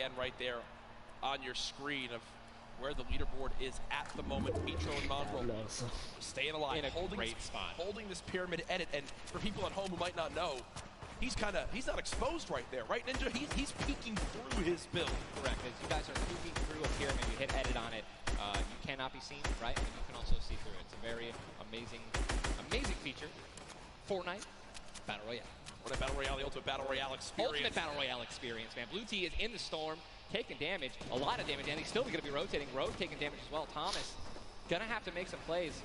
again right there on your screen of where the leaderboard is at the moment. Mitro and Mongrel staying alive, in a great spot, holding this pyramid edit. And for people at home who might not know, he's not exposed right there, right, Ninja? He's peeking through his build. Correct. As you guys are peeking through a pyramid, you hit edit on it. You cannot be seen, right? And you can also see through it. It's a very amazing feature. Fortnite Battle Royale. What a Battle Royale, the ultimate Battle Royale experience. Ultimate Battle Royale experience, man. Blue T is in the storm, taking damage, a lot of damage, and he's still going to be rotating. Road taking damage as well. Thomas going to have to make some plays.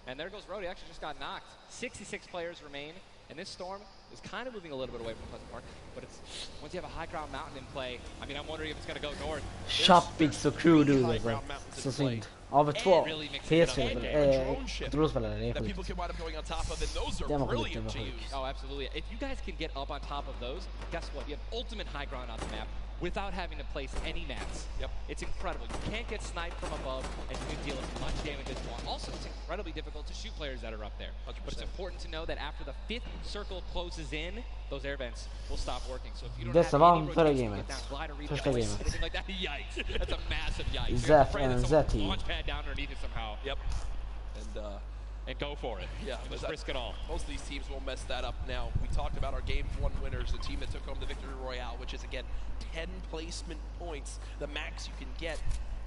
And there goes Road. He actually just got knocked. 66 players remain, and this storm is kind of moving a little bit away from Pleasant Park. But it's once you have a high ground mountain in play, I mean, I'm wondering if it's going to go north. Shopping så kul du det. Så synd. Av två PC-spelare, kontrollspelare, det är sjukt. Det var sjukt. Oh, absolutely. If you guys can get up on top of those, guess what? You have ultimate high ground on the map without having to place any mats. Yep. It's incredible. You can't get sniped from above, and you can deal as much damage as you want. Also, it's incredibly difficult to shoot players that are up there. 100%. But it's important to know that after the 5th circle closes in, those air vents will stop working. So if you don't have any rotation, get down, glide or read anything like that, yikes. That's a massive yikes. Zef and Zeti. Launch pad down underneath it somehow. Yep. And go for it. Yeah, just risk it all. Most of these teams will mess that up now. We talked about our Game 1 winners, the team that took home the Victory Royale, which is, again, 10 placement points, the max you can get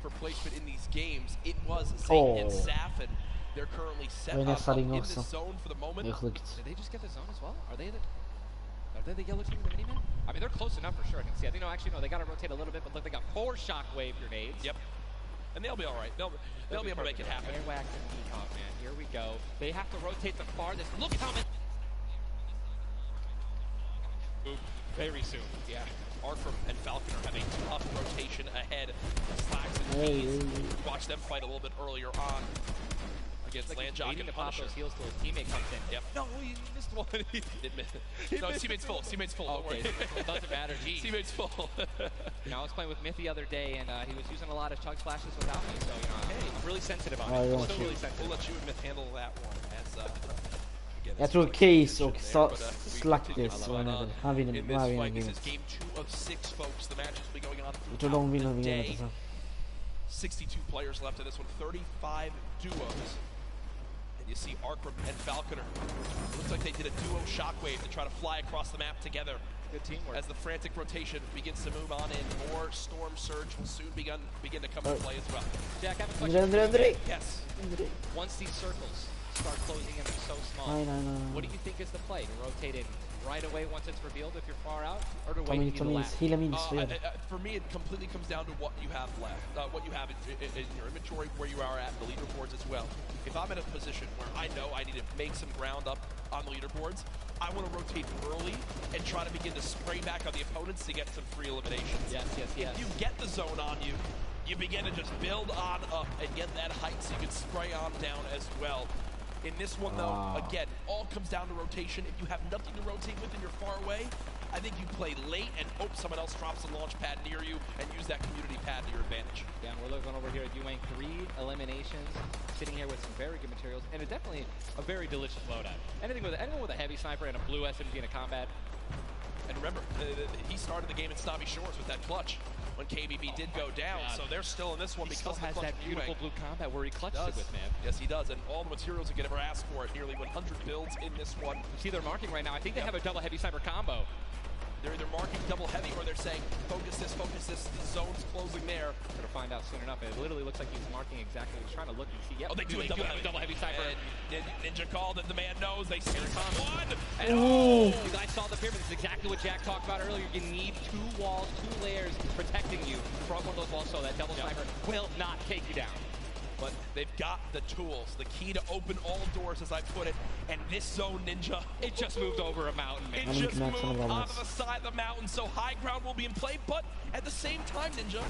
for placement in these games. It was Zane and Safin. They're currently set up in the zone for the moment. Did they just get the zone as well? Are they the yellow team in the mini-map? I mean, they're close enough for sure. I can see. I think, no, actually, no, they got to rotate a little bit, but look, they got 4 shockwave grenades. Yep. And they'll be all right. They'll be able to make it happen. Airwax and Decomp, man. Here we go. They have to rotate the farthest. Look at how many. Very soon. Yeah. Arkham and Falconer have a tough rotation ahead. Slacks and Keys. Watch them fight a little bit earlier on against Landjock and Punisher. Heels till his teammate comes in. Yep. No, he missed one. He did miss. No, teammate's full. Teammate's full. Oh, okay. It doesn't matter. Geez. Teammate's full. You know, I was playing with Myth the other day, and he was using a lot of chug splashes without me, so, you know, hey, I'm really sensitive on it. I'm still really sensitive. We'll let you and Myth handle that one. As, jag tror Case och Slackis han vinner. In this fight, this is game 2 of 6, folks. The match will be going on jag tror de vinner. 62 players left in this one, 35 duos. And you see Arkham and Falconer. It looks like they did a duo shockwave to try to fly across the map together. Good teamwork. As the frantic rotation begins to move on in, more Storm Surge will soon begin to come into play as well. Jack, I have a question. Yes. Once these circles start closing in, they're so small. What do you think is the play? To rotate in right away once it's revealed if you're far out, or to wait until the last? For me, it completely comes down to what you have left, what you have in your inventory, where you are at the leaderboards as well. If I'm in a position where I know I need to make some ground up on the leaderboards, I want to rotate early and try to begin to spray back on the opponents to get some free eliminations. Yes. If you get the zone on you, you begin to just build on up and get that height so you can spray on down as well. In this one, though, again, all comes down to rotation. If you have nothing to rotate with and you're far away, I think you play late and hope someone else drops a launch pad near you and use that community pad to your advantage. Yeah, we're looking over here at Ewing. 3 eliminations, sitting here with some very good materials, and definitely a very delicious loadout. Anyone with a heavy sniper and a blue SMG in a combat. And remember, he started the game in Snobby Shores with that clutch when KBB did go down, so they're still in this one because he still has that beautiful blue combat where he clutched it with, man. Yes, he does, and all the materials he could ever ask for it. Nearly 100 builds in this one. You see they're marking right now. I think they have a double heavy sniper combo. They're either marking double heavy or they're saying, focus this, the zone's closing there. We're going to find out soon enough. It literally looks like he's marking exactly. He's trying to look and see. Yep, they do have a double heavy sniper. And Ninja called it, the man knows. They see one. And you guys saw the pyramid. This is exactly what Jack talked about earlier. You need 2 walls, 2 layers protecting you from one of those walls so that double sniper will not take you down. But they've got the tools, the key to open all doors, as I put it. And this zone, Ninja, it just moved over a mountain, man. It just moved onto the side of the mountain, so high ground will be in play. But at the same time, Ninja,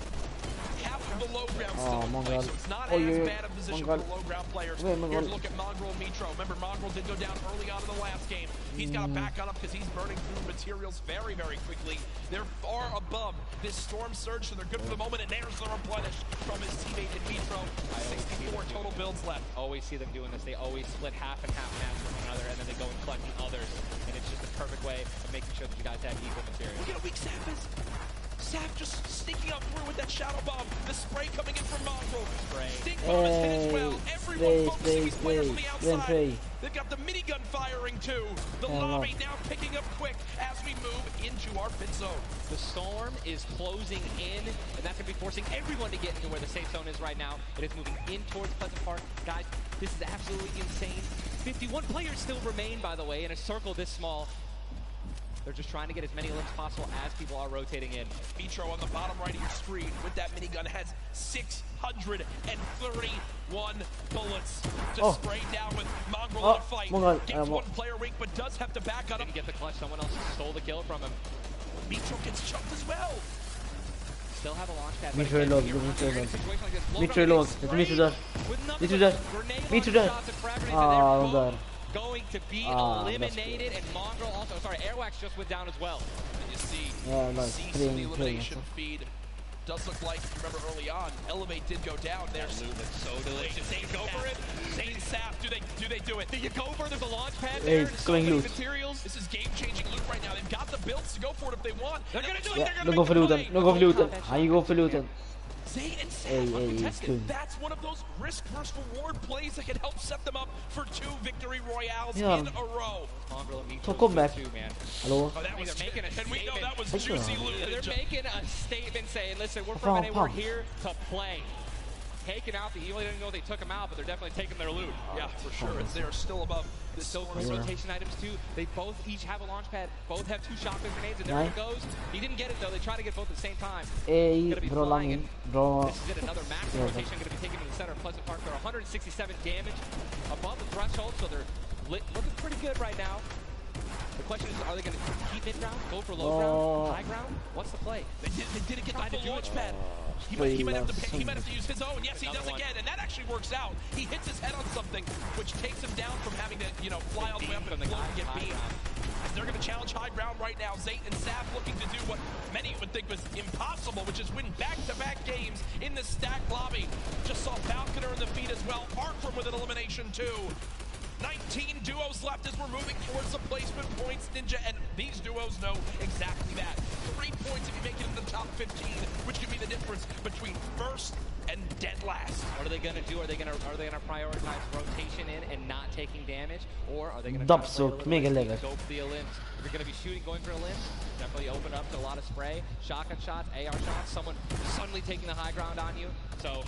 half of the low ground still in play, so it's not as bad a position for the low ground players. Here's a look at Mongrel and Mitro. Remember, Mongrel did go down early on in the last game. He's got to back on up because he's burning through materials very, very quickly. They're far above this Storm Surge, so they're good for the moment. And there's the replenish from his teammate in Mitro. 64 total builds left. Always see them doing this. They always split half and half match with one another, and then they go and collect the others. And it's just a perfect way of making sure that you guys have equal material. Look at how weak Sap is. Saf just sneaking up through with that shadow bomb. The spray coming in from Mongrel. Stink bomb is hit as well. Everyone focusing these players on the outside. They've got the minigun firing too. The lobby now picking up quick as we move into our pit zone. The storm is closing in, and that's going to be forcing everyone to get into where the safe zone is right now. It is moving in towards Pleasant Park. Guys, this is absolutely insane. 51 players still remain, by the way, in a circle this small. They're just trying to get as many limbs possible as people are rotating in. Mitro on the bottom right of your screen with that minigun has 631 bullets to spray down with Mongrel in a fight. Gets one player weak, but does have to back up. Didn't get the clutch. Someone else stole the kill from him. Mitro gets chunked as well. Still have a launch pad. Mitro är låg. Mitro är låg. Mitro dör. Mitro dör. Mitro dör. De dör. Going to be eliminated, and Mongrel also, sorry, Airwax just went down as well. And you see, some elimination feed. Does look like, remember early on, Elevate did go down. There's so delicious. They go for it. Zane Saf, do they do it? Do you go for it? There's a launch pad there. It's going loot. Materials. This is game-changing loot right now. They've got the builds to go for it if they want. They're gonna do it. Yeah, they'll go for looten. They'll go for looten. Han går för looten. Zane and Saf uncontested. That's one of those risk versus reward plays that can help set them up for 2 victory royales in a row. So come back. Hello? Oh, that was making a statement. And we know that was juicy loot. They're making a statement saying, listen, we're from we're here to play. Taking out the evil, they didn't know they took them out, but they're definitely taking their loot. Yeah, for sure. They're still above this. So for rotation items too, they both each have a launch pad, both have 2 shotgun grenades, and there it goes. He didn't get it though. They try to get both at the same time. Bro, this is it, another massive rotation going to be taken to the center of Pleasant Park. They're 167 damage above the threshold, so they're looking pretty good right now. The question is, are they going to keep mid-ground, go for low ground, high ground? What's the play? They didn't get the full launch pad. He might have to use his own. Yes, he does again, and that actually works out. He hits his head on something, which takes him down from having to, fly all the way up and get beamed. They're going to challenge high ground right now. Zayt and Saf looking to do what many would think was impossible, which is win back-to-back games in the stacked lobby. Just saw Falconer in the feed as well. Arkram with an elimination too. 19 duos left as we're moving towards the placement points, Ninja, and these duos know exactly that. 3 points if you make it in the top 15, which could be the difference between first and dead last. What are they going to do? Are they going to prioritize rotation in and not taking damage, or are they going to go for the limbs? If you're going to be shooting, going for a limb, definitely open up to a lot of spray, shotgun shots, AR shots, someone suddenly taking the high ground on you. So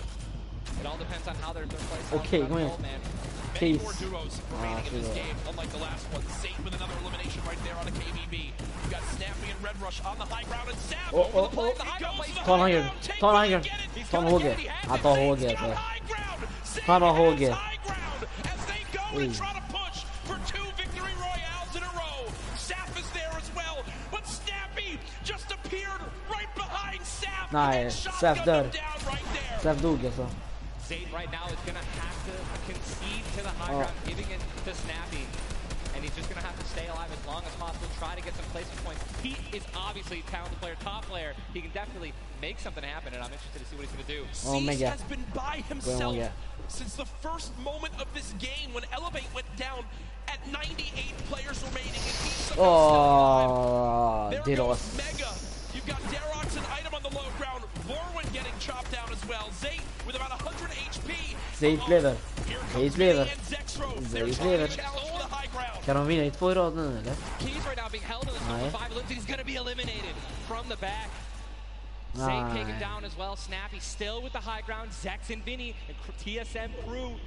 it all depends on how they're placed. Okay, go ahead. Many more duos remaining in this game, unlike the last one. Zayt with another elimination right there on a KBB. You got Snappy and Red Rush on the high ground, and Saf over the play. The high ground plays. Ta han HG. Ta han HG. Han tar HG. Han har HG. As they go and try to push for 2 victory royales in a row. Saf is there as well, but Snappy just appeared right behind Saf. Nej, Saf dör. Saf dog alltså. Zayt right now is going to have to concede to the high ground, giving it to Snappy. And he's just going to have to stay alive as long as possible, try to get some placement points. He is obviously a talented player, top player. He can definitely make something happen, and I'm interested to see what he's going to do. Cease has been by himself since the first moment of this game when Elevate went down at 98 players remaining, and he's still alive. There goes Mega. You've got Darox and Item on the low ground. Vorwin getting chopped down as well. Zayt with about 100 HP. Zayt lever. Kan de vinna I 2 I rad nu eller? Keys right now being held in the top 5 limbs. He's going to be eliminated from the back. Zayt taken down as well. Snappy still with the high ground. Zex and Vinny and TSM crew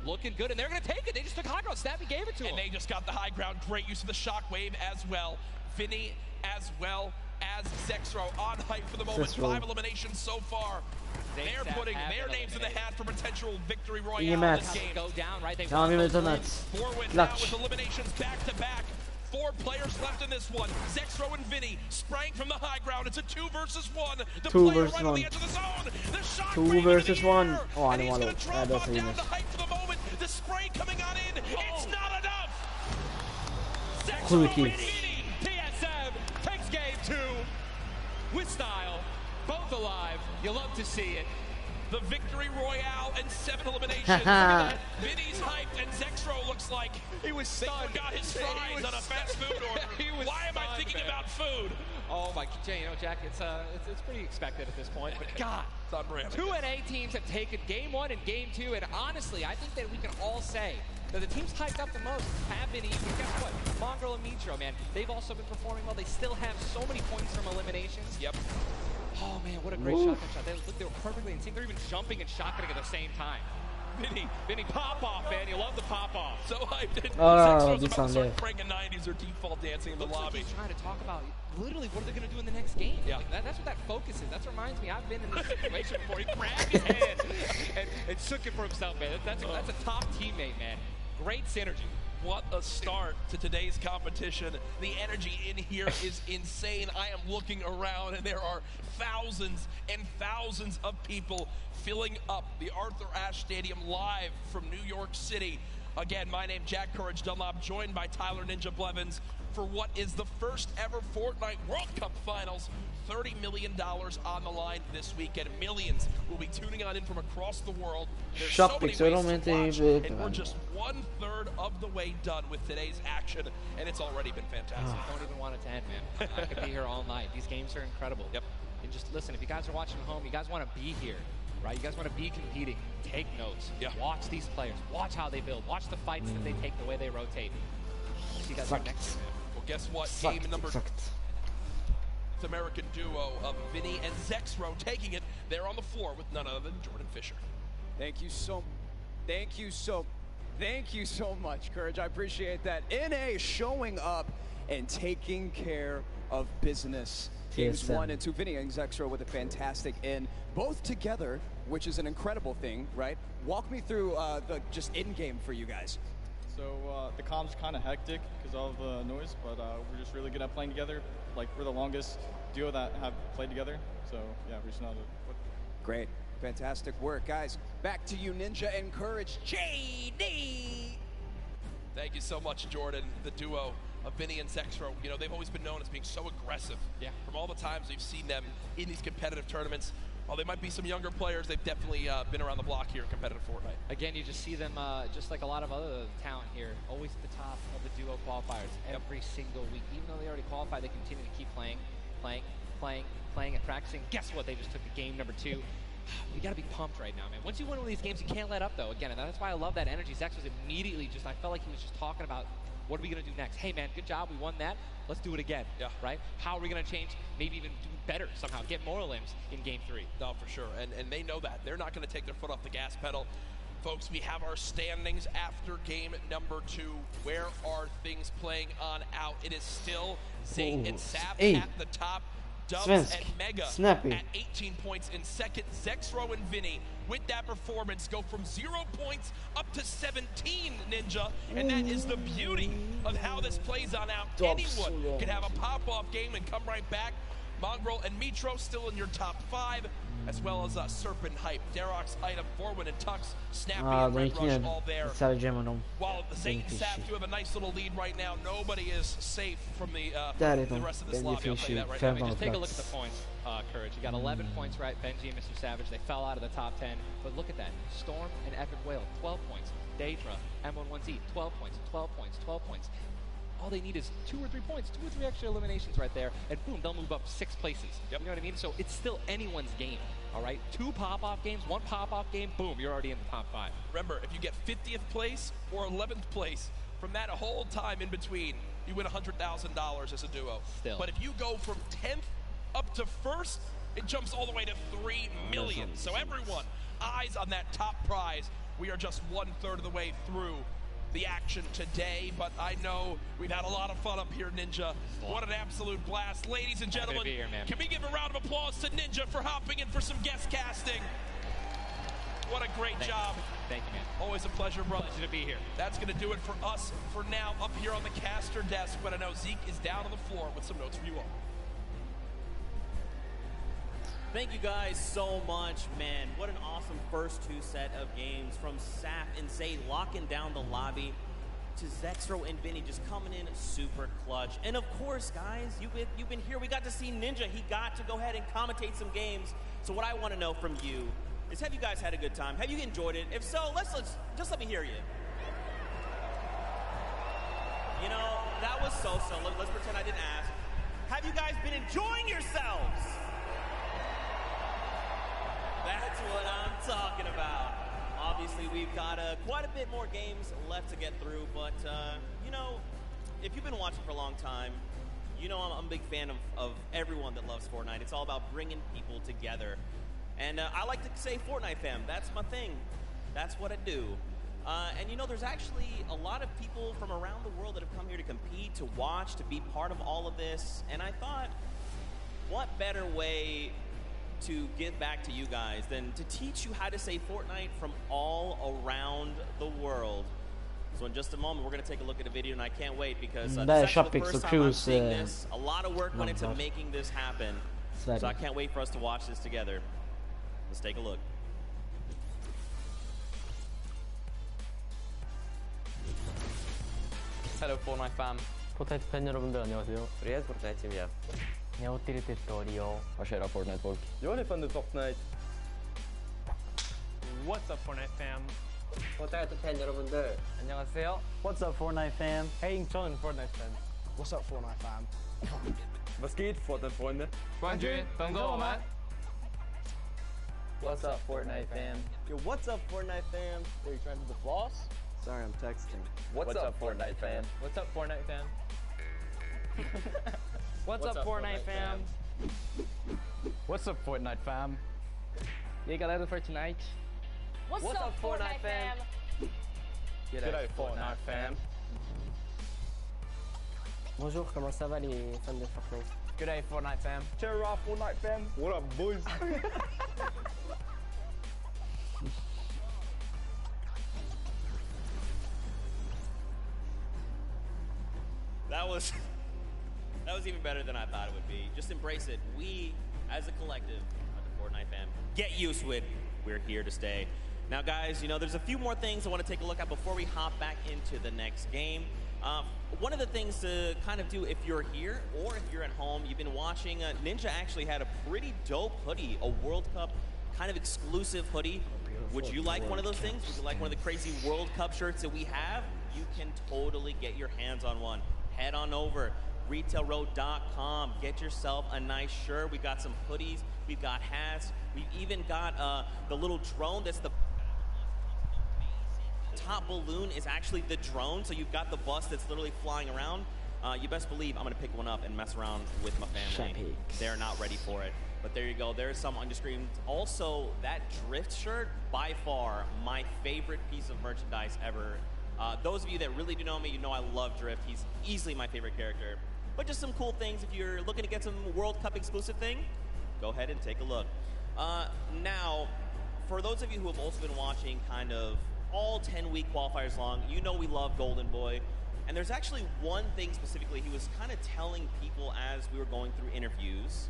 looking good, and they're going to take it. They just took high ground. Snappy gave it to him. And they just got the high ground. Great use of the shockwave as well. Vinny as well as Zexro on hype for the moment. 5 eliminations so far. They're putting their names in the hat for potential victory royale in this game. Go down, right? They Forward now with eliminations back to back. 4 players left in this one. Zexro and Vinny spraying from the high ground. It's a 2 versus 1. The 2 player versus right 1. on the edge of the zone. The shot 2 versus 1. Oh, I don't want to. That doesn't even. The hype for the moment. The spray coming on in. It's not enough. Zexro and Vinny. TSM takes game 2 with style. Both alive. You love to see it. the victory royale and 7 eliminations. Vinny's hyped, and Zexro looks like he was stunned. Got his fries on a fast food order. Why am I thinking about food? Oh my, you know, Jack, it's pretty expected at this point. But God, it's unreal. 2 NA teams have taken game 1 and game 2, and honestly, I think that we can all say that the teams hyped up the most have been easy. Guess what? Mongrel and Mitro, man, they've also been performing well. They still have so many points from eliminations. Yep. Oh man, what a great shotgun shot. They were perfectly in sync. They're even jumping and shotgunning at the same time. Vinny, pop off, man. You love the pop off. So hyped. This on there. Pranking 90s or default dancing in the lobby. Like he's trying to talk about literally what are they going to do in the next game. Yeah. Like that's what that focus is. That reminds me, I've been in this situation before. He grabbed his hand and shook it for himself, man. That's a top teammate, man. Great synergy. What a start to today's competition. The energy in here is insane. I am looking around and there are thousands and thousands of people filling up the Arthur Ashe Stadium live from New York City. Again, my name Jack Courage Dunlop, joined by Tyler Ninja Blevins for what is the first ever Fortnite World Cup Finals. $30 million on the line this weekend. Millions will be tuning on in from across the world. There's so many ways to watch, and we're just 1/3 of the way done with today's action, and it's already been fantastic. I don't even want it to end, man. I could be here all night. These games are incredible. Yep. And just listen, if you guys are watching at home, you guys want to be here, right? You guys want to be competing. Take notes. Yeah. Watch these players. Watch how they build. Watch the fights that they take, the way they rotate. See you guys next time. Well, guess what? Game number American duo of Vinny and Zexro taking it. They're on the floor with none other than Jordan Fisher. Thank you so much, Courage. I appreciate that. NA showing up and taking care of business. Games 1 and 2. Vinny and Zexro with a fantastic end, both together, which is an incredible thing, right? Walk me through the just in-game for you guys. So the comms kind of hectic because of the noise, but we're just really good at playing together. Like, we're the longest duo that have played together, so yeah, we just know how to. Great, fantastic work, guys. Back to you, Ninja and Courage. JD. Thank you so much, Jordan. The duo of Vinny and Zexro, you know, they've always been known as being so aggressive. Yeah. From all the times we've seen them in these competitive tournaments. While they might be some younger players, they've definitely been around the block here in competitive Fortnite. Again, you just see them, just like a lot of other talent here, always at the top of the duo qualifiers every single week. Even though they already qualified, they continue to keep playing and practicing. Guess what? They just took the game number 2. You got to be pumped right now, man. Once you win one of these games, you can't let up, though. Again, and that's why I love that energy. Zex was immediately just, I felt like he was just talking about, what are we going to do next? Hey, man, good job. We won that. Let's do it again. Yeah. Right? How are we going to change, maybe even do better somehow, get more limbs in game 3? No, for sure. And they know that. They're not going to take their foot off the gas pedal. Folks, we have our standings after game number 2. Where are things playing on out? It is still Zing and Sap at the top. Dubs and Mega at 18 points in second. Zexro and Vinny with that performance go from 0 points up to 17, Ninja. And that is the beauty of how this plays on out. Anyone can have a pop-off game and come right back. Mongrel and Mitro still in your top 5, as well as Serpent Hype, Darox, Item, Forwin, and Tux, Snappy, and Red Rush all there. While the Saint and Sap do have a nice little lead right now, nobody is safe from the rest of this lobby. I'll tell you that right now. Just take a look at the points, Courage. You got 11 points, right? Benji and Mr. Savage, they fell out of the top 10. But look at that. Storm and Epic Whale, 12 points. Daedra, M11Z, 12 points, 12 points, 12 points. All they need is 2 or 3 points, 2 or 3 extra eliminations right there, and boom, they'll move up 6 places. Yep. You know what I mean? So it's still anyone's game, all right? 2 pop-off games, 1 pop-off game, boom, you're already in the top 5. Remember, if you get 50th place or 11th place, from that whole time in between, you win $100,000 as a duo. Still. But if you go from 10th up to 1st, it jumps all the way to $3 million. So everyone, eyes on that top prize. We are just 1/3 of the way through the action today, but I know we've had a lot of fun up here, Ninja. What an absolute blast. Ladies and gentlemen, here, can we give a round of applause to Ninja for hopping in for some guest casting? What a great job. Thank you, man. Always a pleasure, brother. Pleasure to be here. That's going to do it for us for now up here on the caster desk, but I know Zeke is down on the floor with some notes for you all. Thank you guys so much, man. What an awesome first 2 set of games from Sap and Zay locking down the lobby to Zexro and Vinny just coming in super clutch. And of course, guys, you've been here. We got to see Ninja. He got to go ahead and commentate some games. So what I want to know from you is have you guys had a good time? Have you enjoyed it? If so, let's just let me hear you. You know, that was so-so. Let's pretend I didn't ask. Have you guys been enjoying yourselves? That's what I'm talking about. Obviously, we've got quite a bit more games left to get through, but, you know, if you've been watching for a long time, you know I'm a big fan of everyone that loves Fortnite. It's all about bringing people together. And I like to say Fortnite fam. That's my thing. That's what I do. And you know, there's actually a lot of people from around the world that have come here to compete, to watch, to be part of all of this. And I thought, what better way to give back to you guys than to teach you how to say Fortnite from all around the world. So in just a moment, we're going to take a look at a video, and I can't wait because this is actually the first time I'm seeing this. A lot of work went into making this happen. So I can't wait for us to watch this together. Let's take a look. Hello Fortnite fam. Fortnite fan 여러분들 안녕하세요. Привет Fortnite team. Ni har åkt till Rio. Vad kör Fortnite folk? Jag är fan Fortnite. What's up Fortnite fam? Fortnite fan 여러분들 안녕하세요. What's up Fortnite fam? Hey, John, Fortnite fan. What's up Fortnite fam? Was geht Fortnite Freunde? 冠军等着我们。 What's up Fortnite fam? Yo, what's up Fortnite fam? Are you trying to do the floss? Sorry, I'm texting. What's up Fortnite fan? What's up Fortnite fam? What's up Fortnite fam? What's up Fortnite fam? You got ready for tonight? What's up Fortnite fam? G'day Fortnite fam. Bonjour, comment ça va les fans de Fortnite? G'day Fortnite fam. Cheer up Fortnite fam. What up boys? That was even better than I thought it would be. Just embrace it. We, as a collective, are the Fortnite fam. Get used to it. We're here to stay. Now, guys, you know, there's a few more things I want to take a look at before we hop back into the next game. One of the things to kind of do if you're here or if you're at home, you've been watching, Ninja actually had a pretty dope hoodie, a World Cup kind of exclusive hoodie. Would you like one of those things? Would you like one of the crazy World Cup shirts that we have? You can totally get your hands on one. Head on over, retailroad.com. Get yourself a nice shirt. We've got some hoodies. We've got hats. We've even got the little drone that's the top balloon is actually the drone. So you've got the bus that's literally flying around. You best believe I'm going to pick one up and mess around with my family. They're not ready for it. But there you go. There's some on your screen. Also, that Drift shirt, by far, my favorite piece of merchandise ever. Those of you that really do know me, you know I love Drift. He's easily my favorite character. But just some cool things. If you're looking to get some World Cup exclusive thing, go ahead and take a look. Now, for those of you who have also been watching kind of all 10-week qualifiers long, you know we love Golden Boy. And there's actually one thing specifically he was kind of telling people as we were going through interviews.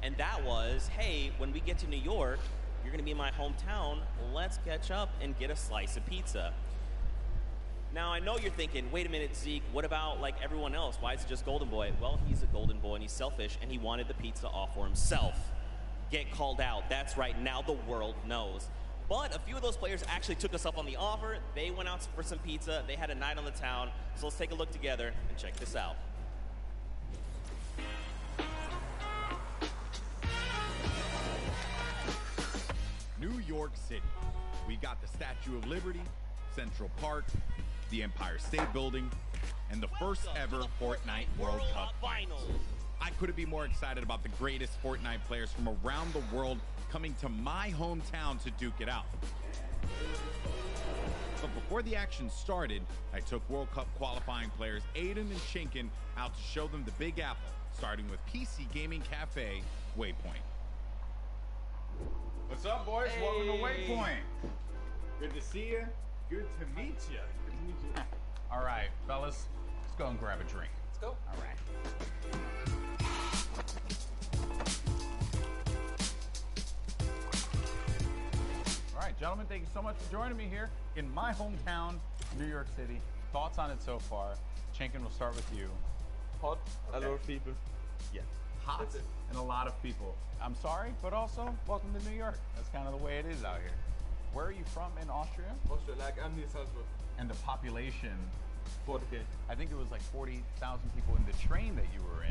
And that was, hey, when we get to New York, you're going to be in my hometown. Let's catch up and get a slice of pizza. Now, I know you're thinking, wait a minute, Zeke, what about like everyone else? Why is it just Golden Boy? Well, he's a Golden Boy and he's selfish and he wanted the pizza off for himself. Get called out. That's right. Now the world knows. But a few of those players actually took us up on the offer. They went out for some pizza. They had a night on the town. So let's take a look together and check this out. New York City. We got the Statue of Liberty, Central Park, the Empire State Building, and the first ever Fortnite World Cup Finals. I couldn't be more excited about the greatest Fortnite players from around the world coming to my hometown to duke it out. But before the action started, I took World Cup qualifying players Aiden and Chinkin out to show them the Big Apple, starting with PC Gaming Cafe, Waypoint. What's up, boys? Hey. Welcome to Waypoint. Good to see you. Good to meet you. Good to meet you. All right, fellas, let's go and grab a drink. Let's go. All right. All right, gentlemen, thank you so much for joining me here in my hometown, New York City. Thoughts on it so far? Chinkin, we'll start with you. Hot. Okay. A lot of people. Yeah. hot and a lot of people. I'm sorry, but also welcome to New York. That's kind of the way it is out here. Where are you from in Austria? Austria, like I'm near Salzburg. And the population, 40K. I think it was like 40,000 people in the train that you were in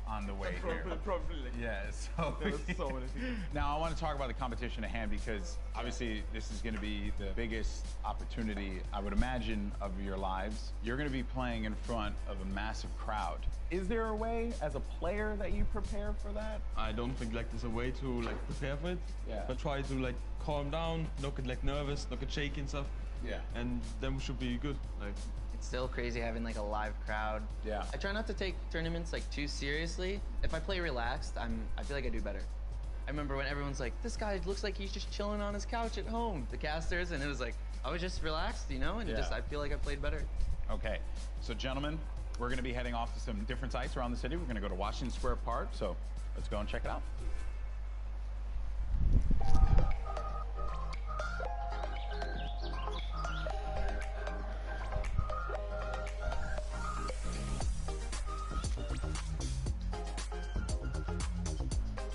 on the way here. Probably. Yeah, so, There was so many people. Now I want to talk about the competition at hand because obviously this is going to be the biggest opportunity, I would imagine, of your lives. You're going to be playing in front of a massive crowd. Is there a way as a player that you prepare for that? I don't think like there's a way to like prepare for it. Yeah. But try to like calm down, not get like nervous, not get shaky and stuff. Yeah. And then we should be good. Like. It's still crazy having like a live crowd. Yeah. I try not to take tournaments like too seriously. If I play relaxed, I feel like I do better. I remember when everyone's like, this guy looks like he's just chilling on his couch at home, the casters, and it was like, I was just relaxed, you know, and I feel like I played better. Okay, so gentlemen, we're gonna be heading off to some different sites around the city. We're gonna go to Washington Square Park, so let's go and check it out.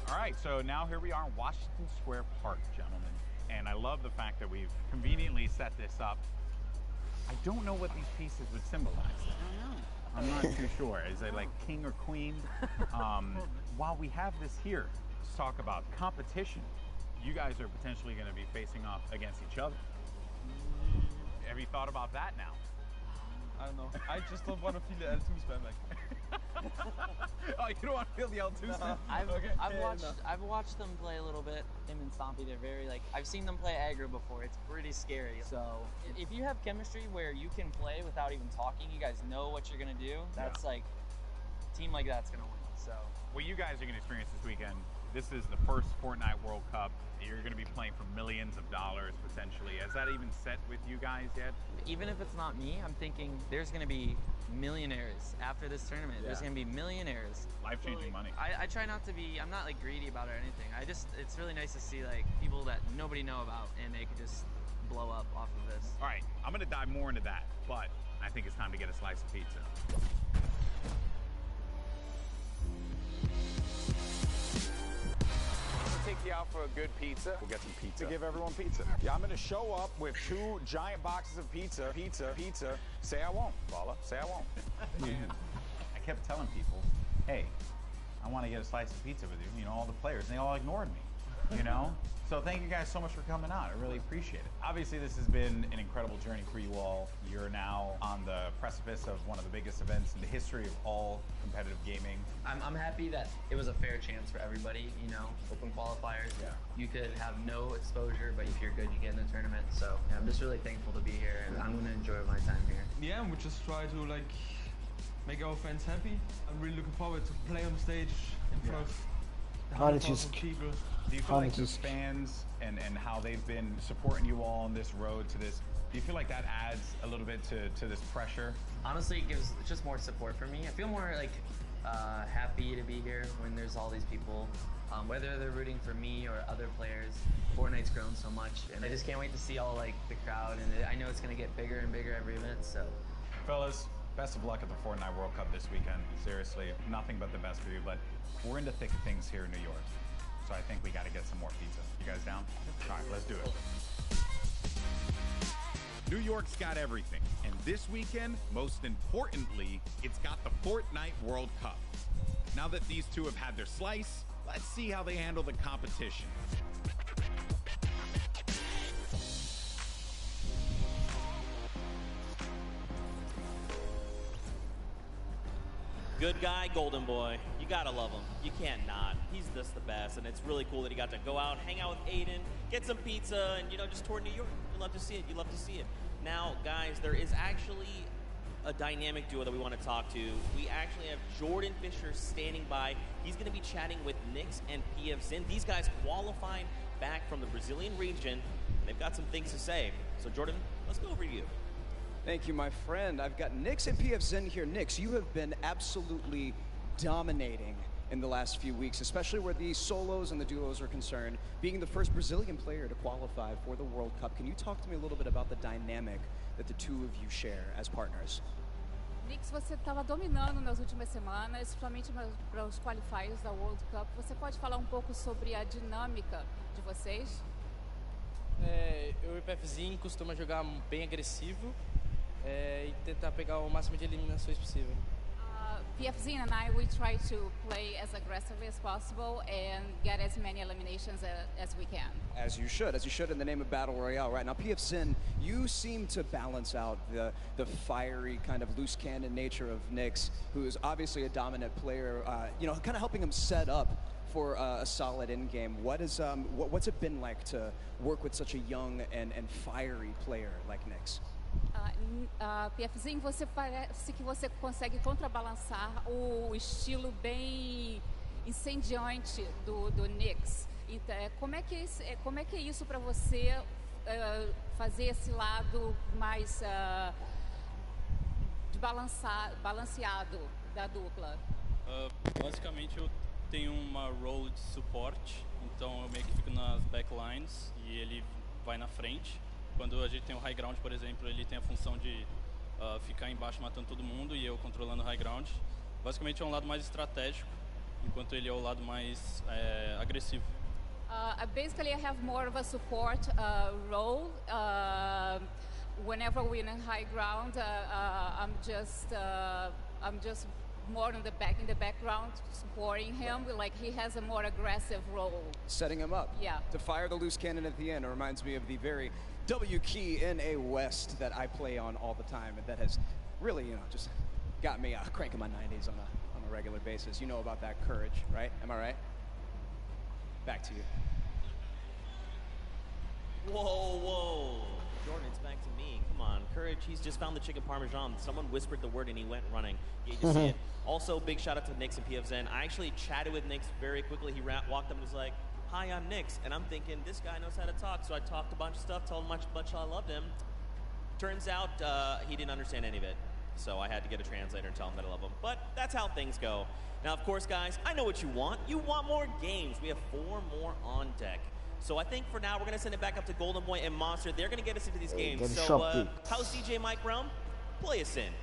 All right, so now here we are in Washington Square Park, gentlemen. And I love the fact that we've conveniently set this up. I don't know what these pieces would symbolize. I don't know. I'm not too sure. Is it like king or queen? While we have this here, let's talk about competition. You guys are potentially going to be facing off against each other. Have you thought about that now? I don't know. I just don't want to feel the L2 spam like. Oh, you don't want to feel the L2 spam? I've watched them play a little bit. Him and Stompy, they're very like, I've seen them play aggro before. It's pretty scary. So if you have chemistry where you can play without even talking, you guys know what you're gonna do. That's like, a team like that's gonna win. So what you guys are going to experience this weekend, this is the first Fortnite World Cup. You're going to be playing for millions of dollars potentially. Has that even set with you guys yet? even if it's not me, I'm thinking there's gonna be millionaires after this tournament. There's gonna be millionaires. Life-changing money. I try not to be, I'm not like greedy about it or anything. It's really nice to see like people that nobody know about and they could just blow up off of this. All right, I'm gonna dive more into that, but I think it's time to get a slice of pizza. Take you out for a good pizza. We'll get some pizza. To give everyone pizza. Yeah, I'm gonna show up with 2 giant boxes of pizza. Pizza. Say I won't, Paula. Say I won't. I kept telling people, hey, I want to get a slice of pizza with you. You know, all the players, and they all ignored me. You know? So thank you guys so much for coming out. I really appreciate it. Obviously, this has been an incredible journey for you all. You're now on the precipice of one of the biggest events in the history of all competitive gaming. I'm happy that it was a fair chance for everybody, you know, open qualifiers. Yeah. You could have no exposure, but if you're good, you get in the tournament. So yeah, I'm just really thankful to be here, and I'm going to enjoy my time here. Yeah, and we just try to like make our fans happy. I'm really looking forward to play on stage in front of hundreds of people. Do you feel like the fans and how they've been supporting you all on this road to this, do you feel like that adds a little bit to this pressure? Honestly, it gives just more support for me. I feel more like happy to be here when there's all these people, whether they're rooting for me or other players. Fortnite's grown so much, and I just can't wait to see all like the crowd, and I know it's going to get bigger and bigger every event, so. Fellas, best of luck at the Fortnite World Cup this weekend. Seriously, nothing but the best for you, but we're in the thick of things here in New York. So I think we got to get some more pizza. You guys down? All right, let's do it. New York's got everything. And this weekend, most importantly, it's got the Fortnite World Cup. Now that these two have had their slice, let's see how they handle the competition. Good guy, golden boy. You gotta love him. You can't not. He's just the best, and it's really cool that he got to go out, hang out with Aiden, get some pizza, and, you know, just tour New York. You love to see it. You love to see it. Now, guys, there is actually a dynamic duo that we want to talk to. We actually have Jordan Fisher standing by. He's going to be chatting with Nix and PF Zin. These guys qualified back from the Brazilian region. They've got some things to say. So, Jordan, let's go over to you. Thank you, my friend. I've got Nix and PF Zin here. Nix, you have been absolutely dominating in the last few weeks, especially where the solos and the duos are concerned, being the first Brazilian player to qualify for the World Cup. Can you talk to me a little bit about the dynamic that the two of you share as partners? Nix, você estava dominando nas últimas semanas, principalmente para os qualifiers da World Cup. Você pode falar um pouco sobre a dinâmica de vocês? Eu e o PFzinho costuma jogar bem agressivo e tentar pegar o máximo de eliminações possível. PFZ and I, we try to play as aggressively as possible and get as many eliminations as we can. As you should in the name of Battle Royale, right? Now, PFZ, you seem to balance out the fiery kind of loose cannon nature of Nix, who is obviously a dominant player, kind of helping him set up for a solid in-game. What's it been like to work with such a young and fiery player like Nix? PFzinho, você parece que você consegue contrabalançar o estilo bem incendiante do Nix. Então, como é que é isso para você fazer esse lado mais balanceado da dupla? Basicamente eu tenho uma role de suporte, então eu meio que fico nas backlines e ele vai na frente. Quando a gente tem o high ground, por exemplo, ele tem a função de ficar embaixo matando todo mundo e eu controlando o high ground. Basicamente é um lado mais estratégico, enquanto ele é o lado mais agressivo. Basically, I have more of a support role. Whenever we're in high ground, I'm just more in the background, supporting him. Like he has a more aggressive role. Setting him up. Yeah. To fire the loose cannon at the end. It reminds me of the very W key in a West that I play on all the time, and that has really, just got me cranking my 90s on a regular basis. You know about that courage, right? Am I right? Back to you. Whoa. Jordan, it's back to me. Come on, Courage, he's just found the chicken parmesan. Someone whispered the word and he went running. You just see it. Also, big shout out to Nix and PFZen. I actually chatted with Nix very quickly. He walked up and was like, "Hi, I'm Nix." And I'm thinking, this guy knows how to talk. So I talked a bunch of stuff, told him how much I loved him. Turns out he didn't understand any of it. So I had to get a translator and tell him that I love him. But that's how things go. Now, of course, guys, I know what you want. You want more games. We have 4 more on deck. So I think for now, we're going to send it back up to Golden Boy and Monster. They're going to get us into these games. So, how's DJ Mike Realm? Play us in.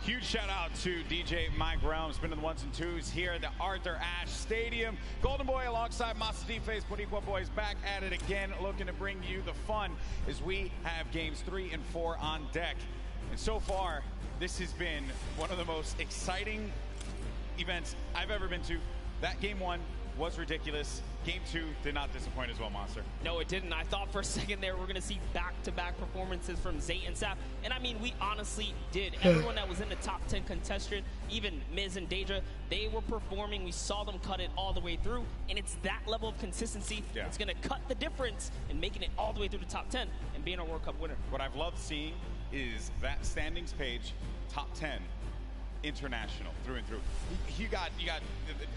Huge shout out to DJ Mike Realm, spinning the 1s and 2s here at the Arthur Ashe Stadium. Golden Boy alongside Masa Face, Boricua Boys back at it again, looking to bring you the fun as we have games 3 and 4 on deck. And so far, this has been one of the most exciting events I've ever been to. That game 1 was ridiculous. Game 2 did not disappoint as well, Monster. No, it didn't. I thought for a second there we're going to see back-to-back performances from Zay and Sap. And I mean, we honestly did. Everyone that was in the top 10 contestant, even Miz and Deja, they were performing. We saw them cut it all the way through. And it's that level of consistency that's going to cut the difference in making it all the way through the top 10 and being a World Cup winner. What I've loved seeing is that standings page, top 10. International through and through. You got the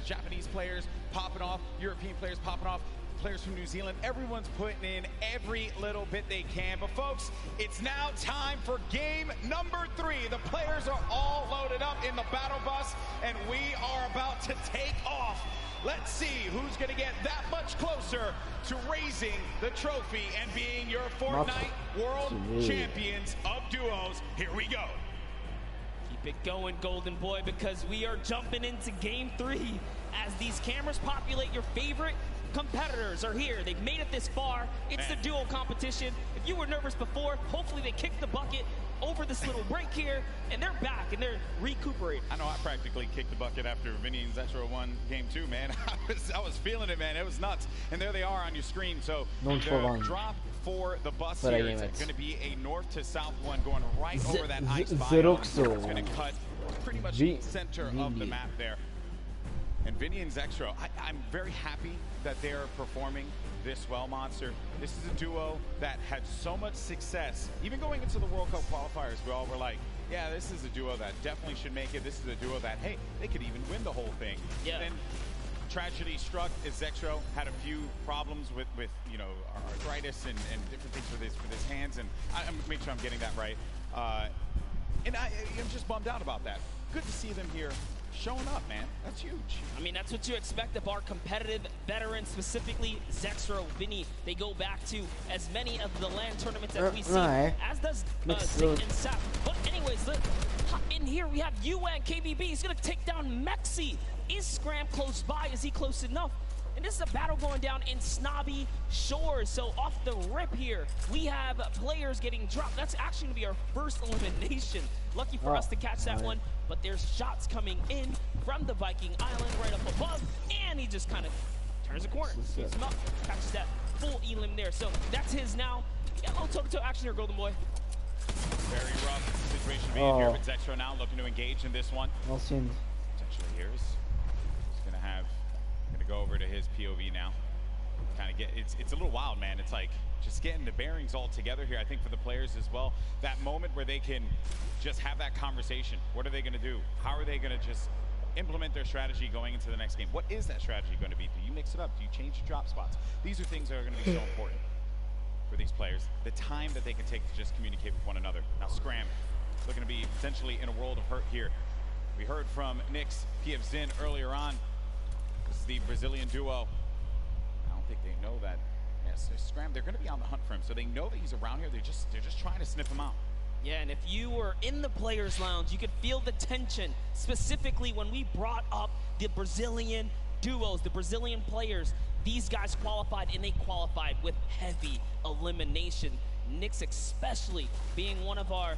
Japanese players popping off, European players popping off, players from New Zealand. Everyone's putting in every little bit they can. But folks, it's now time for game number 3. The players are all loaded up in the battle bus, and we are about to take off. Let's see who's going to get that much closer to raising the trophy and being your Fortnite World Champions of Duos. Here we go. Keep it going, Golden Boy, because we are jumping into game 3 as these cameras populate. Your favorite competitors are here. They've made it this far. It's the duo competition. If you were nervous before, hopefully they kicked the bucket over this little break here, and they're back, and they're recuperating. I know I practically kicked the bucket after Vinny and Zexro won game 2, man. I was feeling it, man. It was nuts. And there they are on your screen. So the drop for the bus here is going to be a north to south one going right over that ice biome. It's going to cut pretty much center of the map there. And Vinny and Zexro, I'm very happy that they're performing this well, Monster. This is a duo that had so much success. Even going into the World Cup qualifiers, we all were like, yeah, this is a duo that definitely should make it. This is a duo that, hey, they could even win the whole thing. Yeah. Then tragedy struck as Zexro had a few problems with you know, arthritis and different things with his hands, and I'm make sure I'm getting that right. And I'm just bummed out about that. Good to see them here showing up, man. That's huge. I mean, that's what you expect of our competitive veterans, specifically Zexro, Vinny. They go back to as many of the LAN tournaments as we see, as does Zig and Sap. But anyways, look, in here we have UN KBB. He's going to take down Mexi. Is Scram close by? Is he close enough? And this is a battle going down in Snobby Shores. So off the rip here, we have players getting dropped. That's actually going to be our first elimination. Lucky for us to catch that one. But there's shots coming in from the Viking Island right up above. And he just kind of turns the corner. Sweeps him up. Catches that full elim there. So that's his now. Got a little toe-to-toe action here, Golden Boy. Very rough situation being here with Zexro now looking to engage in this one. Well seen. Potentially here's gonna go over to his POV now. Kind of get it's a little wild, man. It's like just getting the bearings all together here. I think for the players as well, that moment where they can just have that conversation. What are they going to do? How are they going to just implement their strategy going into the next game? What is that strategy going to be? Do you mix it up? Do you change your drop spots? These are things that are going to be so important for these players. The time that they can take to just communicate with one another. Now Scram looking to be potentially in a world of hurt here. We heard from Nyx, PF Zin earlier on. This is the Brazilian duo. I don't think they know that. Yes, Scram, they're going to be on the hunt for him, so they know that he's around here. They're just trying to sniff him out. Yeah, and if you were in the players' lounge, you could feel the tension, specifically when we brought up the Brazilian duos, the Brazilian players. These guys qualified, and they qualified with heavy elimination. Nyx especially being one of our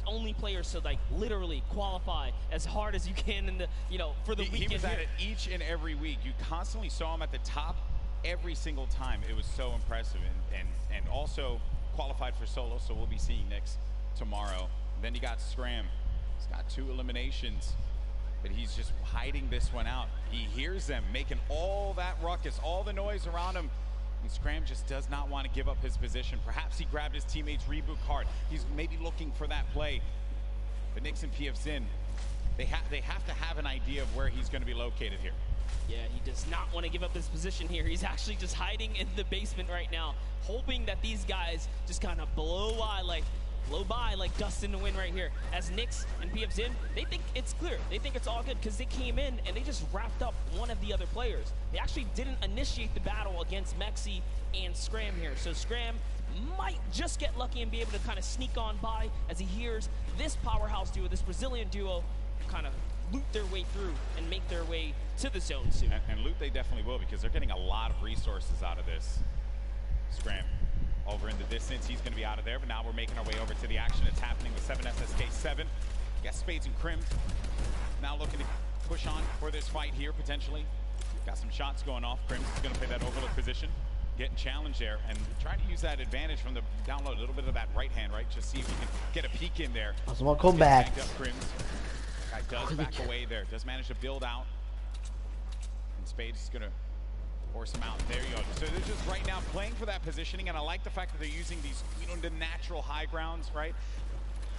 only players to like literally qualify as hard as you can in the, you know, for the weekend. He was at it each and every week. You constantly saw him at the top every single time. It was so impressive, and also qualified for solo, so we'll be seeing Nyx tomorrow. And then you got Scram. He's got 2 eliminations, but he's just hiding this one out. He hears them making all that ruckus, all the noise around him. And Scram just does not want to give up his position. Perhaps he grabbed his teammate's reboot card. He's maybe looking for that play. But Nyx and PF Zin, they have to have an idea of where he's going to be located here. Yeah, he does not want to give up his position here. He's actually just hiding in the basement right now, hoping that these guys just kind of blow by like dust in the wind right here. As Nyx and PF Zin, they think it's clear. They think it's all good because they came in and they just wrapped up one of the other players. They actually didn't initiate the battle against Mexi and Scram here. So Scram might just get lucky and be able to kind of sneak on by as he hears this powerhouse duo, this Brazilian duo, kind of loot their way through and make their way to the zone soon. And loot they definitely will, because they're getting a lot of resources out of this. Scram over in the distance, he's going to be out of there, but now we're making our way over to the action. It's happening with 7SSK7. Got Spades and Crims now looking to push on for this fight here, potentially. Got some shots going off. Crims is going to play that overlook position, getting challenged there, and trying to use that advantage from the download, a little bit of that right hand, right? Just see if we can get a peek in there. Awesome, come back. Crims. Guy does back away there, does manage to build out. And Spades is going to force him out. There you go. So they're just right now playing for that positioning, and I like the fact that they're using these, you know, the natural high grounds, right?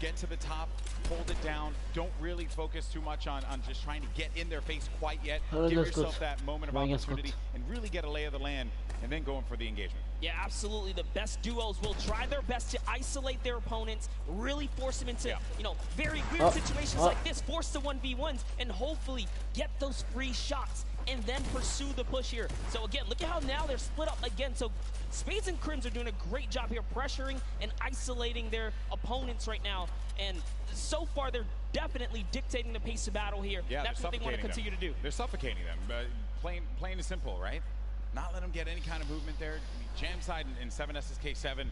Get to the top, hold it down. Don't really focus too much on just trying to get in their face quite yet. Give yourself that moment of opportunity and really get a lay of the land, and then going for the engagement. Yeah, absolutely. The best duos will try their best to isolate their opponents, really force them into, you know, very weird situations like this, force the 1v1s, and hopefully get those free shots, and then pursue the push here. So again, look at how now they're split up again. So Spades and Crims are doing a great job here, pressuring and isolating their opponents right now. And so far, they're definitely dictating the pace of battle here. Yeah, that's what they want to continue to do. They're suffocating them. Plain and simple, right? Not let them get any kind of movement there. Jam side and 7SSK7.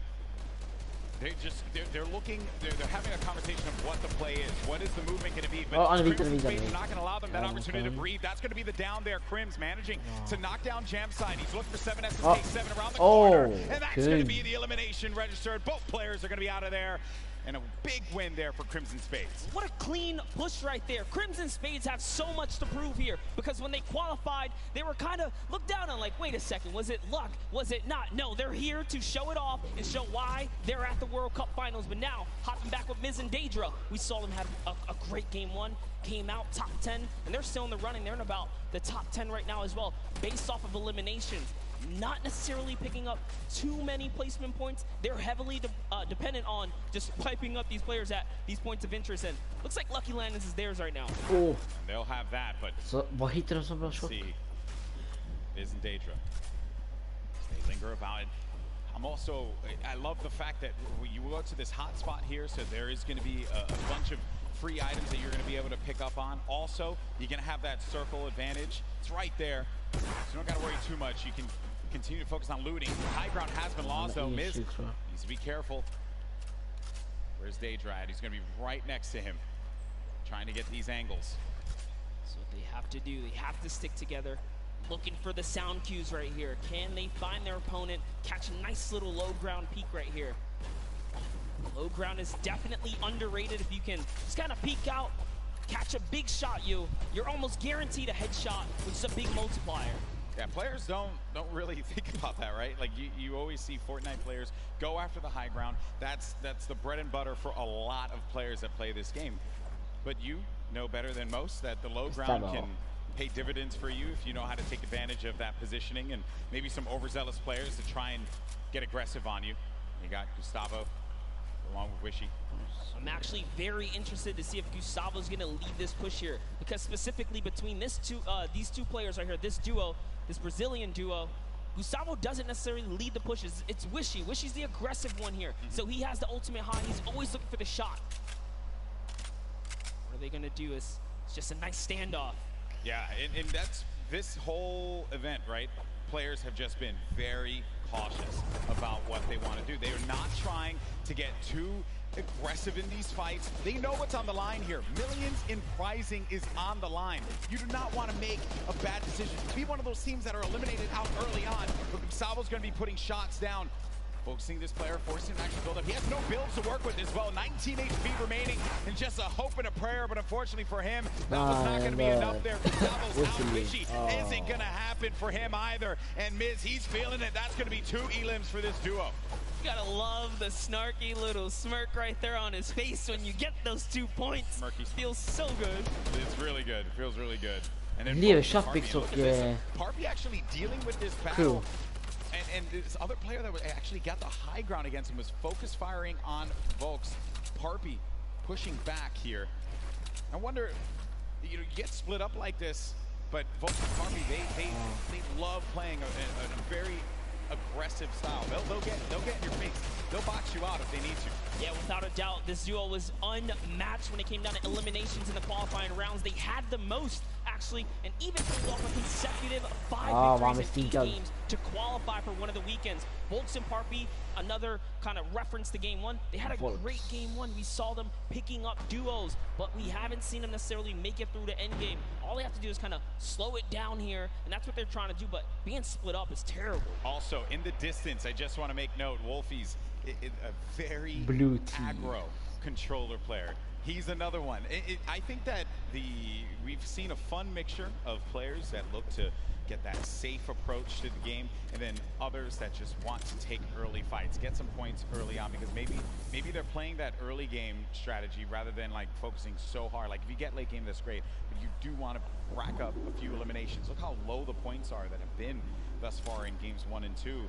They're looking, they're having a conversation of what the play is. What is the movement going to be? But Crims are not going to allow them that opportunity to breathe. That's going to be the down there. Crims managing to knock down Jam side. He's looking for 7SSK7 around the corner. And that's going to be the elimination registered. Both players are going to be out of there. And a big win there for Crimson Spades. What a clean push right there. Crimson Spades have so much to prove here because when they qualified, they were kind of looked down on like, wait a second, was it luck? Was it not? No, they're here to show it off and show why they're at the World Cup Finals. But now, hopping back with Miz and Daedra, we saw them have a great game one, came out top 10, and they're still in the running. They're in about the top 10 right now as well, based off of eliminations. Not necessarily picking up too many placement points. They're heavily dependent on just piping up these players at these points of interest, and looks like Lucky Landings is theirs right now. Oh. And they'll have that, but vad hittar de som bra shot? Isn't Daedra. They linger about it. I love the fact that you go to this hot spot here, so there is going to be a bunch of free items that you're going to be able to pick up on. Also, you're going to have that circle advantage. It's right there, so you don't got to worry too much. You can continue to focus on looting. High ground has been lost, though. Miz needs to be careful. Where's Daedra at? He's going to be right next to him, trying to get these angles. That's what they have to do. They have to stick together. Looking for the sound cues right here. Can they find their opponent? Catch a nice little low ground peek right here. Low ground is definitely underrated. If you can just kind of peek out, catch a big shot, you're almost guaranteed a headshot, which is a big multiplier. Yeah, players don't really think about that, right? Like you always see Fortnite players go after the high ground. That's the bread and butter for a lot of players that play this game. But you know better than most that the low ground can pay dividends for you if you know how to take advantage of that positioning, and maybe some overzealous players to try and get aggressive on you. You got Gustavo along with Wishy. I'm actually very interested to see if Gustavo's going to lead this push here, because specifically between these two players right here, this duo, this Brazilian duo, Gustavo doesn't necessarily lead the pushes. It's Wishy. Wishy's the aggressive one here, so he has the ultimate high. He's always looking for the shot. What are they going to do? It's just a nice standoff. Yeah, and that's this whole event, right? Players have just been very cautious about what they want to do. They are not trying to get too aggressive in these fights. They know what's on the line here. Millions in prizing is on the line. You do not want to make a bad decision. Be one of those teams that are eliminated out early on. But Gustavo's going to be putting shots down. Focusing this player, forcing him to actually build up. He has no builds to work with as well. 19 HP remaining, and just a hope and a prayer, but unfortunately for him, that was not going to be enough there. Gustavo's out. Wishy isn't going to happen for him either. And Miz, he's feeling it. That's going to be 2 elims for this duo. You gotta love the snarky little smirk right there on his face when you get those 2 points. Murky. Feels so good. It's really good. It feels really good. And then Parpy actually dealing with this battle. And this other player that actually got the high ground against him was focus firing on Volks. Parpy pushing back here. I wonder, you get split up like this, but Volks and Parpy, they love playing a very aggressive style. They'll get in your face. They'll box you out if they need to. Yeah, without a doubt, this duo was unmatched when it came down to eliminations in the qualifying rounds. They had the most, actually, and even pulled off a consecutive 5 victories in 8 games to qualify for one of the weekends. Volks and Parpy, another kind of reference to game one. They had a great game one. We saw them picking up duos, but we haven't seen them necessarily make it through the end game. All they have to do is kind of slow it down here, and that's what they're trying to do, but being split up is terrible. Also, in the distance, I just want to make note, Wolfie's a very aggro controller player. He's another one. I think that we've seen a fun mixture of players that look to get that safe approach to the game, and then others that just want to take early fights, get some points early on, because maybe they're playing that early game strategy rather than like focusing so hard. Like if you get late game, that's great, but you do want to rack up a few eliminations. Look how low the points are that have been thus far in games 1 and 2.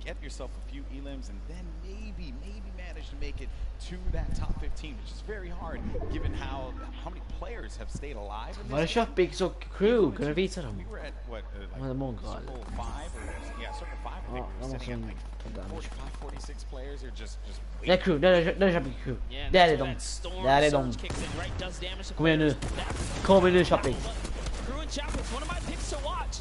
Get yourself a few elims and then maybe manage to make it to that top 15, which is very hard given how many players have stayed alive. Var det Köpings och Crew? Kunde visa dem? We were at what? Circle 5 or circle 5. I think we were sitting at like 45, 46 players. Or just det är Crew. Det är Köping Crew. Det är de. Där är de. Kom igen nu. Kom igen nu Köping. Crew and Chaplins, one of my picks to watch.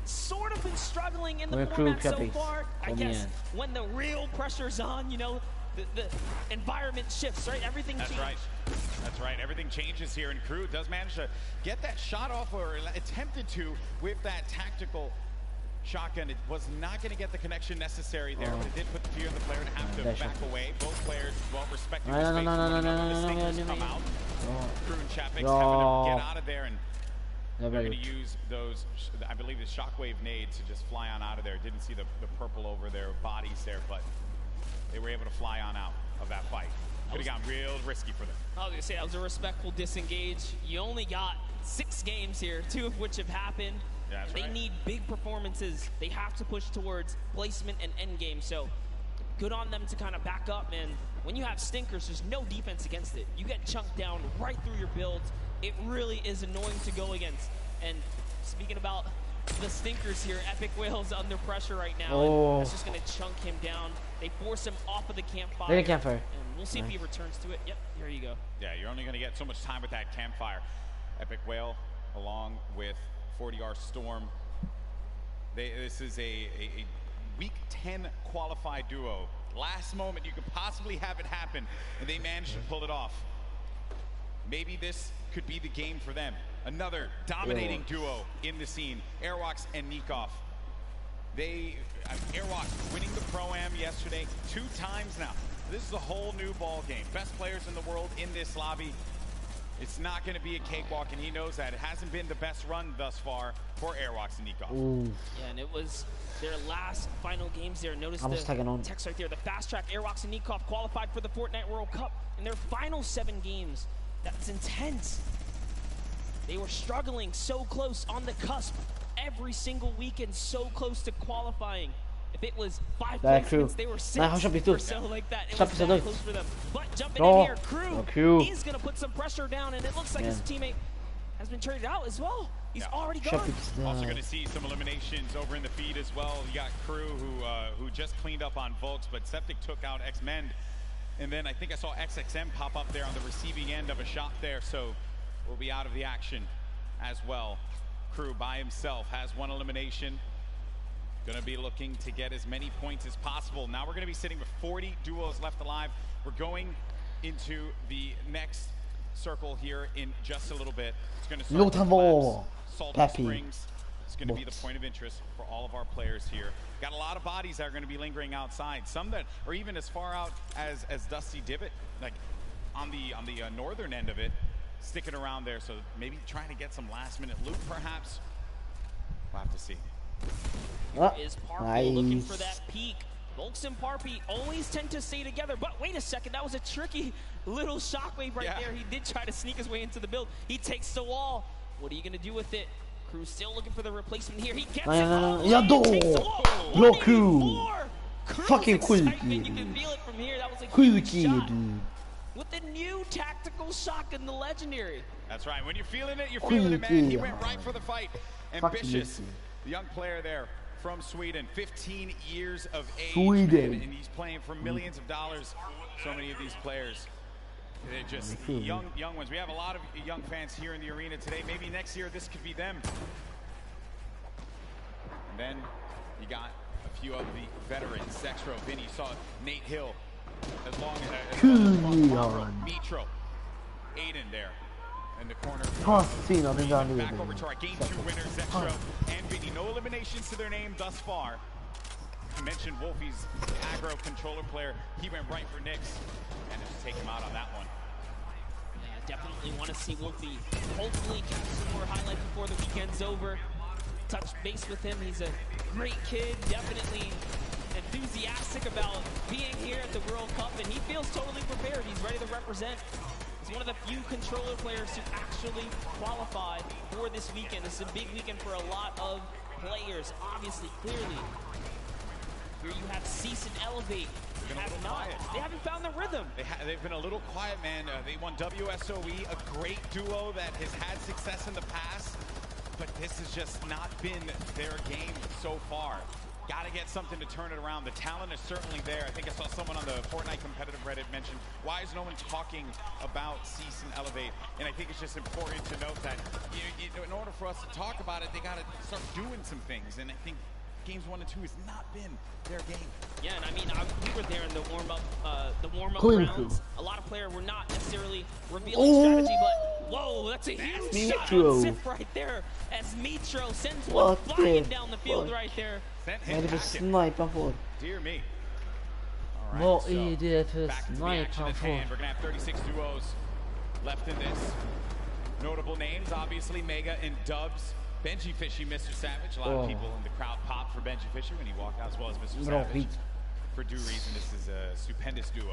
Sort of been struggling in the format so far. I guess when the real pressure's on, the environment shifts, right? Everything changes. That's right. Everything changes here, and Crew does manage to get that shot off, or attempted to, with that tactical shotgun. It was not going to get the connection necessary there, but it did put the fear in the player to have to back away. Both players, well, respecting the space. The stinkers come out. Crew and Chapix having to get out of there, and they're going to use those, I believe, the shockwave nades to just fly on out of there. Didn't see the purple over their bodies there, but they were able to fly on out of that fight. Could have gotten real risky for them. I was going to say, that was a respectful disengage. You only got 6 games here, 2 of which have happened. Yeah, that's right. Need big performances. They have to push towards placement and end game. So good on them to kind of back up, man. When you have stinkers, there's no defense against it. You get chunked down right through your builds. It really is annoying to go against. And speaking about the stinkers here, Epic Whale's under pressure right now. And that's just going to chunk him down. They force him off of the campfire. And we'll see if he returns to it. Yep, here you go. Yeah, you're only going to get so much time with that campfire. Epic Whale along with 40R Storm. This is a Week 10 qualified duo. Last moment you could possibly have it happen, and they managed to pull it off. Maybe this could be the game for them. Another dominating duo in the scene, Airwalks and Nikov. Airwalks winning the Pro-Am yesterday 2 times now. This is a whole new ball game. Best players in the world in this lobby. It's not going to be a cakewalk, and he knows that. It hasn't been the best run thus far for Airwalks and Nikov. Yeah, and it was their last final games there. Notice the text right there. The fast track Airwalks and Nikov qualified for the Fortnite World Cup in their final 7 games. That's intense. They were struggling so close on the cusp every single weekend, so close to qualifying. If it was 5 placements, they were 6 or so like that. It was that close for them. But jumping in here, Crew is going to put some pressure down, and it looks like his teammate has been traded out as well. He's already gone. Also going to see some eliminations over in the feed as well. You got Crew who just cleaned up on Volks, but Septic took out X-Mend. And then I think I saw XXM pop up there on the receiving end of a shot there, so will be out of the action as well. Crew by himself has 1 elimination. Going to be looking to get as many points as possible. Now we're going to be sitting with 40 duos left alive. We're going into the next circle here in just a little bit. It's going to start with Salty Springs. It's going to be the point of interest for all of our players here. Got a lot of bodies that are going to be lingering outside. Some that are even as far out as Dusty Divot, like on the northern end of it, sticking around there. So maybe trying to get some last-minute loot, perhaps. We'll have to see. Is Parpy looking for that peak? Volks and Parpy always tend to stay together, but wait a second, that was a tricky little shockwave right there. He did try to sneak his way into the build. He takes the wall. What are you going to do with it? Crew's still looking for the replacement here. He gets it. Fucking You can feel it from here. That was a huge shot. With the new tactical shotgun, the legendary. That's right. When you're feeling it, you're feeling it, man. He went right for the fight. Ambitious. The young player there from Sweden, 15 years of age, man, and he's playing for millions of dollars. So many of these players, they're just young ones. We have a lot of young fans here in the arena today. Maybe next year this could be them. And then you got a few of the veterans. Zexro, Vinny, saw Nate Hill, as long as Mitro, Aiden there. In the corner. Back over to our game 2 winners, Zexro and Vinny. No eliminations to their name thus far. I mentioned Wolfie's aggro controller player. He went right for Nyx and just take him out on that one. Yeah, definitely want to see Wolfie hopefully catch some more highlights before the weekend's over. Touch base with him. He's a great kid, definitely enthusiastic about being here at the World Cup, and he feels totally prepared. He's ready to represent. He's one of the few controller players to actually qualify for this weekend. This is a big weekend for a lot of players, obviously, clearly. Here you have Cease and Elevate. They haven't found the rhythm. They've been a little quiet, man. They won WSOE, a great duo that has had success in the past, but this has just not been their game so far. Got to get something to turn it around. The talent is certainly there. I think I saw someone on the Fortnite competitive Reddit mention, why is no one talking about Cease and Elevate? And I think it's just important to note that in order for us to talk about it, they got to start doing some things. And I think games 1 and 2 has not been their game. Yeah, and I mean, we were there in the warm-up rounds. A lot of players were not necessarily revealing strategy, but Whoa, that's a huge Mitro. shot on Sif right there as Mitro sends one flying down the field right there. Vad är det för snipe han får? Dear me. Vad är det för Back to the snipe action han at får? hand. We're gonna have 36 duos left in this. Notable names, obviously Mega and Dubs. Benji Fishy, Mr. Savage. A lot of people in the crowd pop for Benji Fisher when he walked out, as well as Mr. Savage. For due reason, this is a stupendous duo.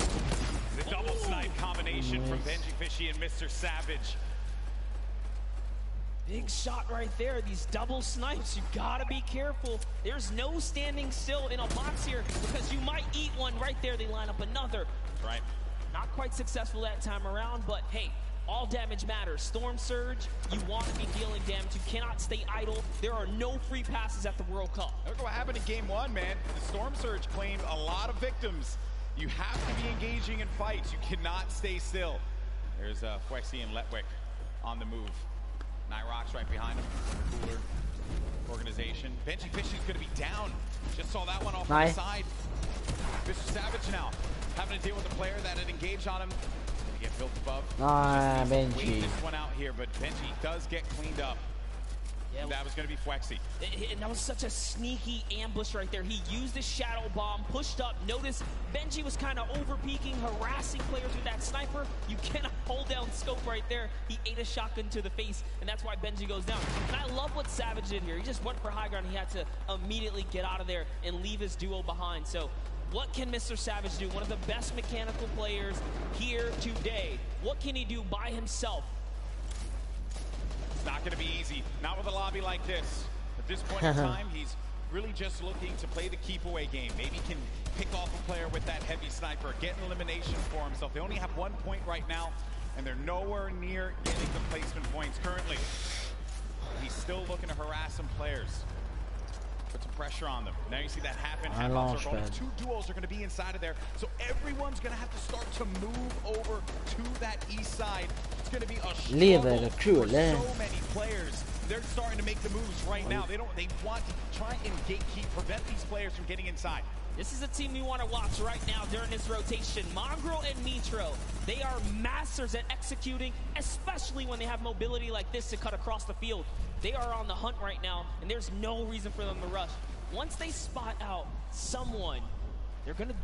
The double snipe combination from Benji Fishy and Mr. Savage. Big shot right there. These double snipes, you gotta be careful. There's no standing still in a box here because you might eat one right there. They line up another. Right. Not quite successful that time around, but hey, all damage matters. Storm Surge, you want to be dealing damage. You cannot stay idle. There are no free passes at the World Cup. Look what happened in game one, man. The Storm Surge claimed a lot of victims. You have to be engaging in fights. You cannot stay still. There's Fwexy and Letwick on the move. Nyrox right behind him. Cooler organization. Benji Fishy's going to be down. Just saw that one off on the side. Mr. Savage now having to deal with a player that had engaged on him. Get built above. Benji. This one out here, but Benji does get cleaned up. Yeah, that was going to be Fwexy. And that was such a sneaky ambush right there. He used his shadow bomb, pushed up. Notice Benji was kind of over-peeking, harassing players with that sniper. You cannot hold down scope right there. He ate a shotgun to the face, and that's why Benji goes down. And I love what Savage did here. He just went for high ground. He had to immediately get out of there and leave his duo behind. So what can Mr. Savage do? One of the best mechanical players here today. What can he do by himself? It's not going to be easy. Not with a lobby like this. At this point in time, he's really just looking to play the keep away game. Maybe he can pick off a player with that heavy sniper, get an elimination for himself. They only have 1 point right now, and they're nowhere near getting the placement points currently. He's still looking to harass some players. Put some pressure on them. Now you see that half in, half out circle. Only 2 duels are going to be inside of there, so everyone's going to have to start to move over to that east side. It's going to be a struggle for so many players. They're starting to make the moves right now. They want to try and gatekeep, prevent these players from getting inside. This is a team we want to watch right now during this rotation. Mongrel and Mitro, they are masters at executing, especially when they have mobility like this to cut across the field. They are on the hunt right now, and there's no reason for them to rush. Once they spot out someone, they're gonna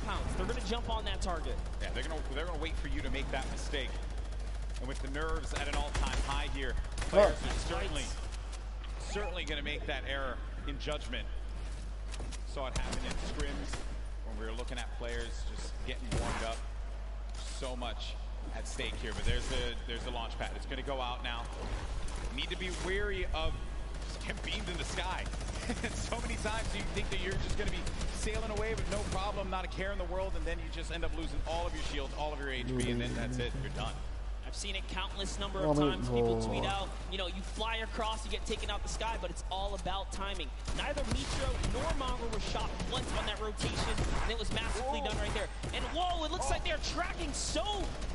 pounce. They're gonna jump on that target. Yeah, they're gonna wait for you to make that mistake. And with the nerves at an all-time high here, players are certainly gonna make that error in judgment. Saw it happen in scrims when we were looking at players just getting warmed up. So much at stake here, but there's the launch pad. It's going to go out now. Need to be wary of getting beamed in the sky. So many times you think that you're just going to be sailing away with no problem, not a care in the world, and then you just end up losing all of your shields, all of your HP, and then that's it. You're done. I've seen it countless number of times. People tweet out, you know, you fly across, you get taken out the sky, but it's all about timing. Neither Mitro nor Mongrel were shot once on that rotation, and it was masterfully done right there. And whoa, it looks like they're tracking so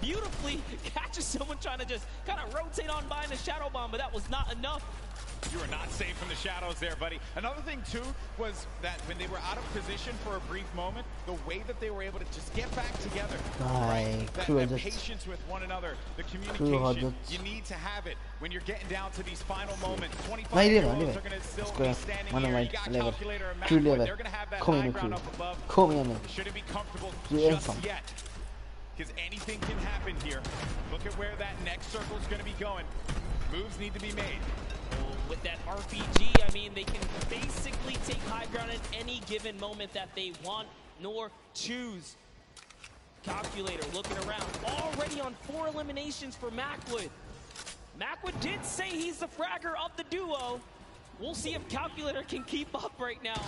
beautifully. Catches someone trying to just kind of rotate on by in a shadow bomb, but that was not enough. You are not safe from the shadows there, buddy. Another thing, too, was that when they were out of position for a brief moment, the way that they were able to just get back together, right? That patience with one another, the communication, you need to have it when you're getting down to these final moments. 25 years old are going to still be standing here. You got Calculator and Macboy. They're going to have that high ground up above. Shouldn't be comfortable just yet, because anything can happen here. Look at where that next circle is going to be going. Moves need to be made. With that RPG, I mean, they can basically take high ground at any given moment that they want nor choose. Calculator looking around, already on 4 eliminations for Macwood. Macwood did say he's the fragger of the duo. We'll see if Calculator can keep up right now.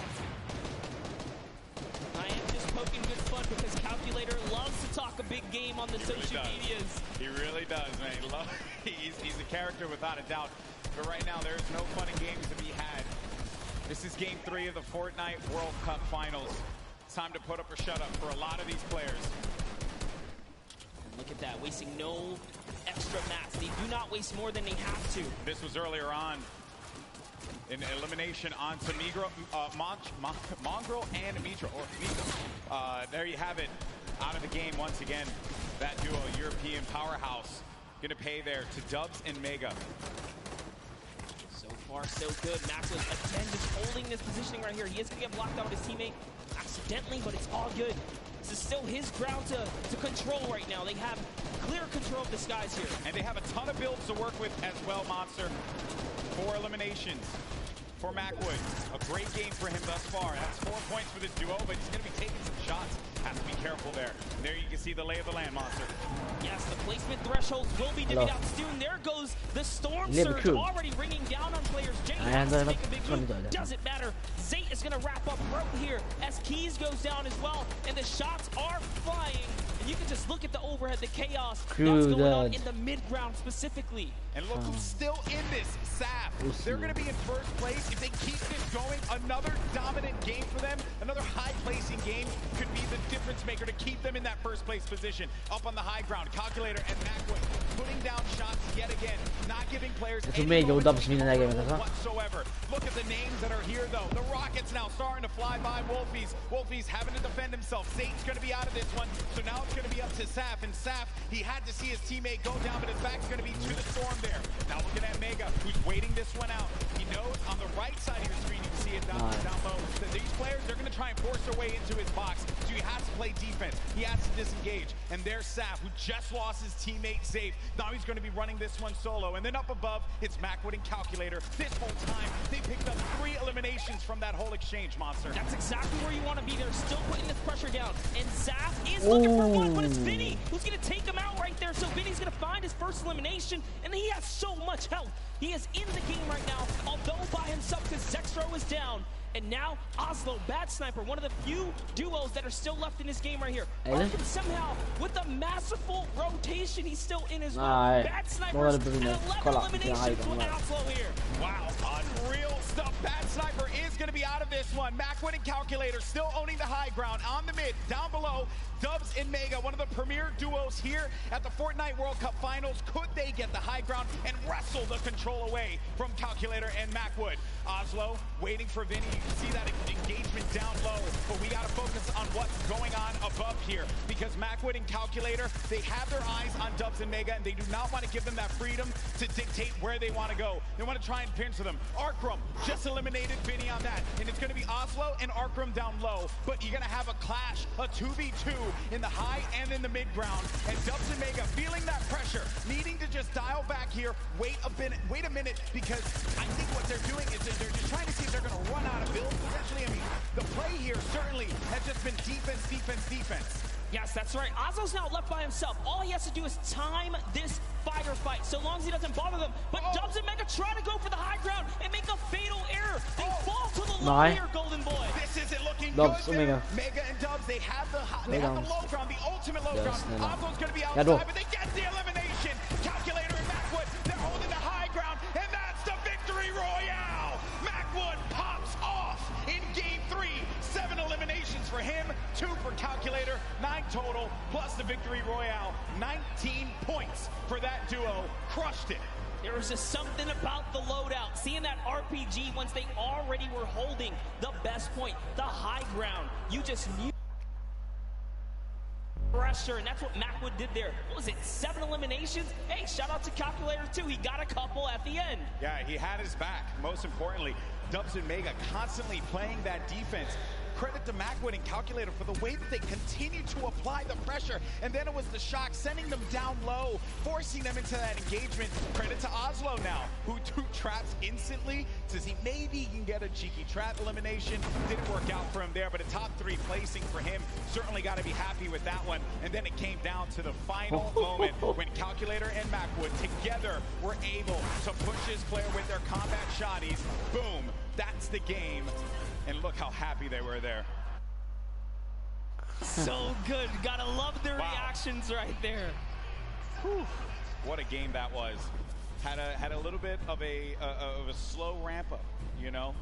I am just poking good fun because Calculator loves to talk a big game on the social medias. He really does, man. He's a character without a doubt. But right now, there's no fun and games to be had. This is Game 3 of the Fortnite World Cup Finals. It's time to put up or shut up for a lot of these players. Look at that, wasting no extra mats. They do not waste more than they have to. This was earlier on. An elimination onto Mongrel and Mitro. There you have it. Out of the game once again. That duo, European powerhouse. Gonna pay there to Dubs and Mega. So far, so good. Macwood, again, just holding this positioning right here. He is going to get blocked out with his teammate accidentally, but it's all good. This is still his ground to control right now. They have clear control of the skies here. And they have a ton of builds to work with as well, Monster. 4 eliminations for Macwood. A great game for him thus far. That's 4 points for this duo, but he's going to be taking some shots. Has to be careful there. And there you can see the lay of the land, Monster. Yes, the placement thresholds will be divvied out soon. There goes the Storm Surge already ringing down on players. Jay has to make a big move. Doesn't matter. Zayt is going to wrap up Rote here as Keys goes down as well. And the shots are flying. And you can just look at the overhead, the chaos that's going on in the mid-ground specifically. And look who's still in this, Saf. They're going to be in first place. If they keep this going, another dominant game for them, another high-placing game could be the difference maker to keep them in that first place position. Up on the high ground, Calculator and Macwood putting down shots yet again, not giving players any whatsoever. Look at the names that are here, though. The Rockets now starting to fly by Wolfies. Wolfies having to defend himself. Zayt's going to be out of this one, so now it's going to be up to Saf. And Saf, he had to see his teammate go down, but his back's going to be to the Storm there. Now looking at Mega, who's waiting this one out. He knows on the right side of your screen, you can see it down low, that these players, they're going to try and force their way into his box. So he has to play defense. He has to disengage. And there's Saf, who just lost his teammate Safe. Now he's going to be running this one solo. And then up above, it's Macwood and Calculator. This whole time, they picked up 3 eliminations from that whole exchange, Monster. That's exactly where you want to be. They're still putting this pressure down. And Saf is looking for one, but it's Vinny who's going to take him out right there. So Vinny's going to find his first elimination, and he has so much health. He is in the game right now, although by himself, because Zexro is down. And now Oslo, Bad Sniper, one of the few duos that are still left in this game right here. Arkham somehow, with a masterful rotation, he's still in as well. Bad Sniper and 11 eliminations with Oslo here. Wow, unreal stuff. Bad Sniper is going to be out of this one. Macwood and Calculator still owning the high ground on the mid. Down below, Dubs and Mega, one of the premier duos here at the Fortnite World Cup Finals. Could they get the high ground and wrestle the control away from Calculator and Macwood? Oslo waiting for Vinny. You can see that engagement down low, but we got to focus on what's going on above here, because Macwood and Calculator, they have their eyes on Dubs and Mega, and they do not want to give them that freedom to dictate where they want to go. They want to try and pinch them. Arkram just eliminated Vinny on that, and it's going to be Oslo and Arkram down low, but you're going to have a clash, a 2v2 in the high and in the mid ground, and Dubs and Mega feeling that pressure, needing to just dial back here, wait a minute, because I think what they're doing is they're just trying to see if they're going to run out of builds potentially. I mean, the play here certainly has just been defense, defense, defense. Yes, that's right. Oslo's now left by himself. All he has to do is time this firefight, so long as he doesn't bother them. But Dubs and Mega try to go for the high ground and make a fatal error. They fall to the low here, Golden Boy. This isn't looking Dubs, good. Mega and Dubs, they have the low ground, the ultimate low ground. Oslo's going to be outside, but they get the elimination. Calculator and Macwood, they're holding the high ground, and that's the victory royale. Macwood pops off in game 3. 7 eliminations for him, 2 for Calculator, 9 total, plus the victory royale. 19 points for that duo. Crushed it. There was just something about the loadout. Seeing that RPG once they already were holding the best point, the high ground. You just knew pressure, and that's what Macwood did there. What was it, 7 eliminations? Hey, shout out to Calculator too. He got a couple at the end. Yeah, he had his back. Most importantly, Dubs and Mega constantly playing that defense. Credit to Macwood and Calculator for the way that they continue to apply the pressure. And then it was the shock, sending them down low, forcing them into that engagement. Credit to Oslo now, who took traps instantly to see maybe he can get a cheeky trap elimination. Didn't work out for him there, but a top 3 placing for him. Certainly got to be happy with that one. And then it came down to the final moment when Calculator and Macwood together were able to push his player with their combat shotties. Boom, that's the game. And look how happy they were there. So good. Gotta love their reactions right there. Whew. What a game that was. Had a little bit of a slow ramp up, you know?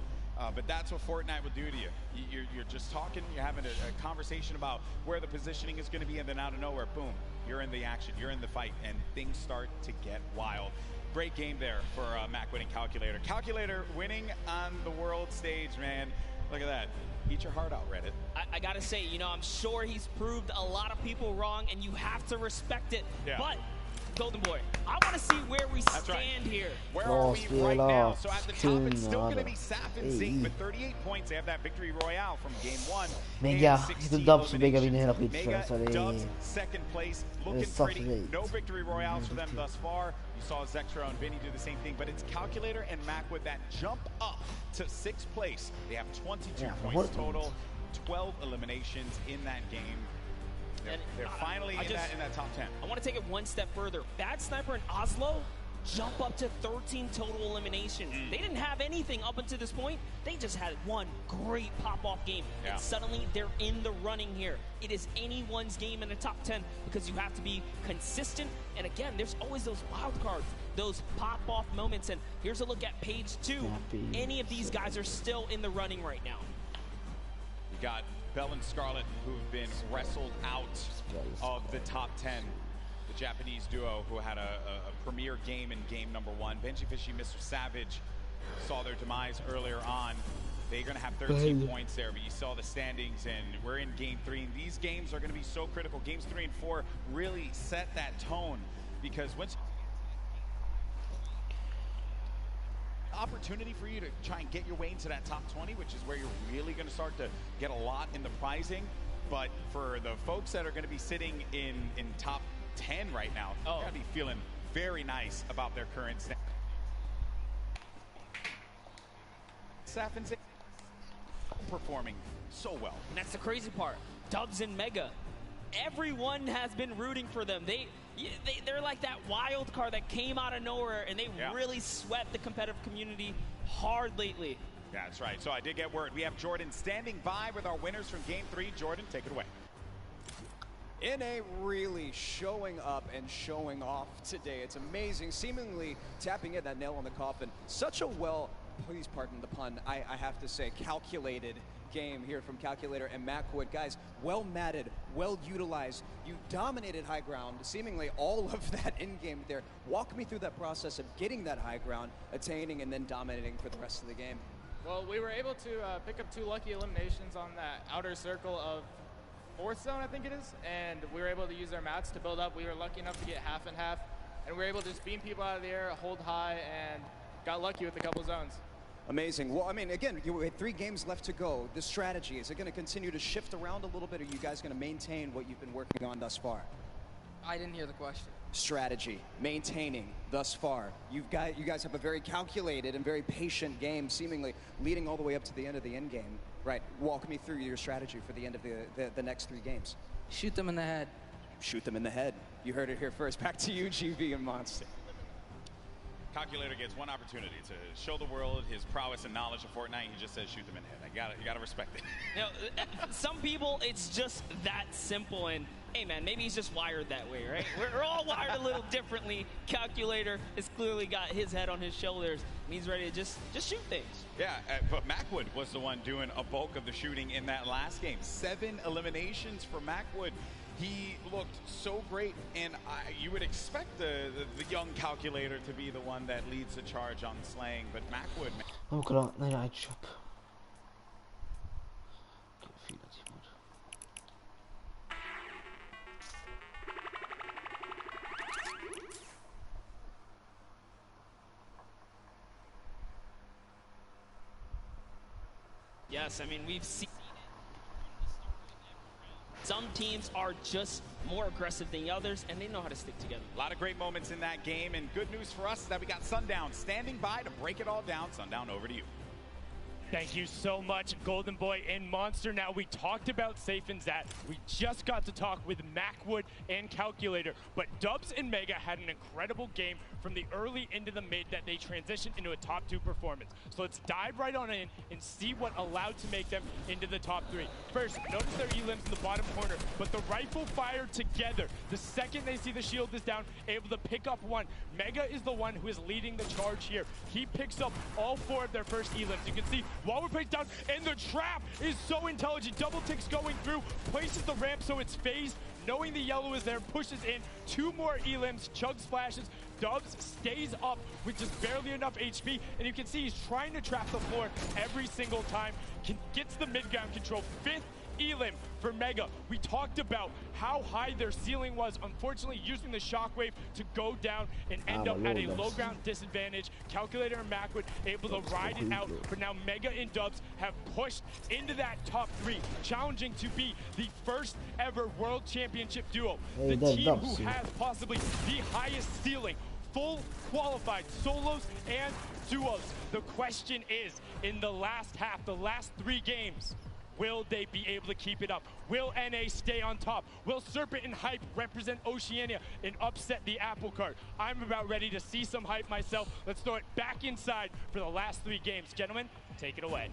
But that's what Fortnite will do to you. You're just talking, you're having a conversation about where the positioning is going to be, and then out of nowhere, boom, you're in the action, you're in the fight, and things start to get wild. Great game there for Macwood and Calculator. Calculator winning on the world stage, man. Look at that. Eat your heart out, Reddit. I gotta say, you know, I'm sure he's proved a lot of people wrong, and you have to respect it. Yeah. But Golden Boy, I want to see where we stand here. Where are we right now? So at the top, it's still going to be Saf and Zeke with 38 points. They have that victory royale from game 1. Mega, itu Dubs Mega vinner hela skiten så det Dubs second place, looking pretty. No victory royales for them thus far. You saw Zextro and Vinny do the same thing, but it's Calculator and Macwood that jump up to 6th place. They have 22 points total, 12 eliminations in that game. They're finally in that top 10. I want to take it one step further. Bad Sniper and Oslo jump up to 13 total eliminations. They didn't have anything up until this point. They just had one great pop-off game. And suddenly they're in the running here. It is anyone's game in the top 10 because you have to be consistent. And again, there's always those wild cards, those pop-off moments. And here's a look at page 2. Any of these guys are still in the running right now. You got Bell and Scarlet, who've been wrestled out of the top 10. The Japanese duo who had a premier game in game number 1. Benji Fishy, Mr. Savage saw their demise earlier on. They're going to have 13 points there, but you saw the standings, and we're in game 3. And these games are going to be so critical. Games 3 and 4 really set that tone, because once opportunity for you to try and get your way into that top 20, which is where you're really going to start to get a lot in the prizing. But for the folks that are going to be sitting in top 10 right now, they're going to be feeling very nice about their current stand. Saf and Zay performing so well. And that's the crazy part. Dubs and Mega, everyone has been rooting for them. They're like that wild card that came out of nowhere, and they really swept the competitive community hard lately. That's right. So I did get word. We have Jordan standing by with our winners from game 3. Jordan, take it away. NA really showing up and showing off today. It's amazing, seemingly tapping in that nail on the coffin. Such a please pardon the pun, I have to say, calculated game here from Calculator and Macwood. Guys, well matted, well utilized. You dominated high ground, seemingly all of that in-game there. Walk me through that process of getting that high ground, attaining, and then dominating for the rest of the game. Well, we were able to pick up 2 lucky eliminations on that outer circle of 4th zone, I think it is, and we were able to use our mats to build up. We were lucky enough to get half and half, and we were able to just beam people out of the air, hold high, and got lucky with a couple zones. Amazing. Well, I mean, again, you had 3 games left to go. The strategy, is it going to continue to shift around a little bit, or are you guys going to maintain what you've been working on thus far? I didn't hear the question. Strategy, maintaining thus far. You guys have a very calculated and very patient game, seemingly leading all the way up to the end of the end game. Right. Walk me through your strategy for the end of the next 3 games. Shoot them in the head. Shoot them in the head. You heard it here first. Back to you, GV and Monster. Calculator gets one opportunity to show the world his prowess and knowledge of Fortnite. He just says, shoot them in the head. You gotta respect it. You know, some people, it's just that simple. And hey, man, maybe he's just wired that way, right? We're all wired a little differently. Calculator has clearly got his head on his shoulders, and he's ready to just shoot things. Yeah, but Macwood was the one doing a bulk of the shooting in that last game. 7 eliminations for Macwood. He looked so great, and you would expect the young Calculator to be the one that leads the charge on slaying, but Macwood... kolla, nej, right shop. Yes, I mean, we've seen some teams are just more aggressive than others, and they know how to stick together. A lot of great moments in that game, and good news for us is that we got Sundown standing by to break it all down. Sundown, over to you. Thank you so much, Golden Boy and Monster. Now, we talked about Safe and Zat. We just got to talk with Macwood and Calculator, but Dubs and Mega had an incredible game from the early into the mid that they transitioned into a top 2 performance. So let's dive right on in and see what allowed to make them into the top 3. First, notice their elims in the bottom corner, but the rifle fire together. The second they see the shield is down, able to pick up 1. Mega is the one who is leading the charge here. He picks up all 4 of their first elims. You can see Waller plays down, and the trap is so intelligent. Double ticks going through, places the ramp so it's phased. Knowing the yellow is there, pushes in 2 more elims, chug splashes. Dubs stays up with just barely enough HP, and you can see he's trying to trap the floor every single time. Gets the mid-ground control. 5th Elim for Mega. We talked about how high their ceiling was, unfortunately using the shockwave to go down and end up at a low ground disadvantage. Calculator and Macwood able to ride it out, but now Mega and Dubs have pushed into that top 3, challenging to be the first ever World Championship duo. The team who has possibly the highest ceiling, full qualified solos and duos. The question is, in the last half, the last 3 games, will they be able to keep it up? Will NA stay on top? Will Serpent and Hype represent Oceania and upset the apple cart? I'm about ready to see some hype myself. Let's throw it back inside for the last 3 games. Gentlemen, take it away.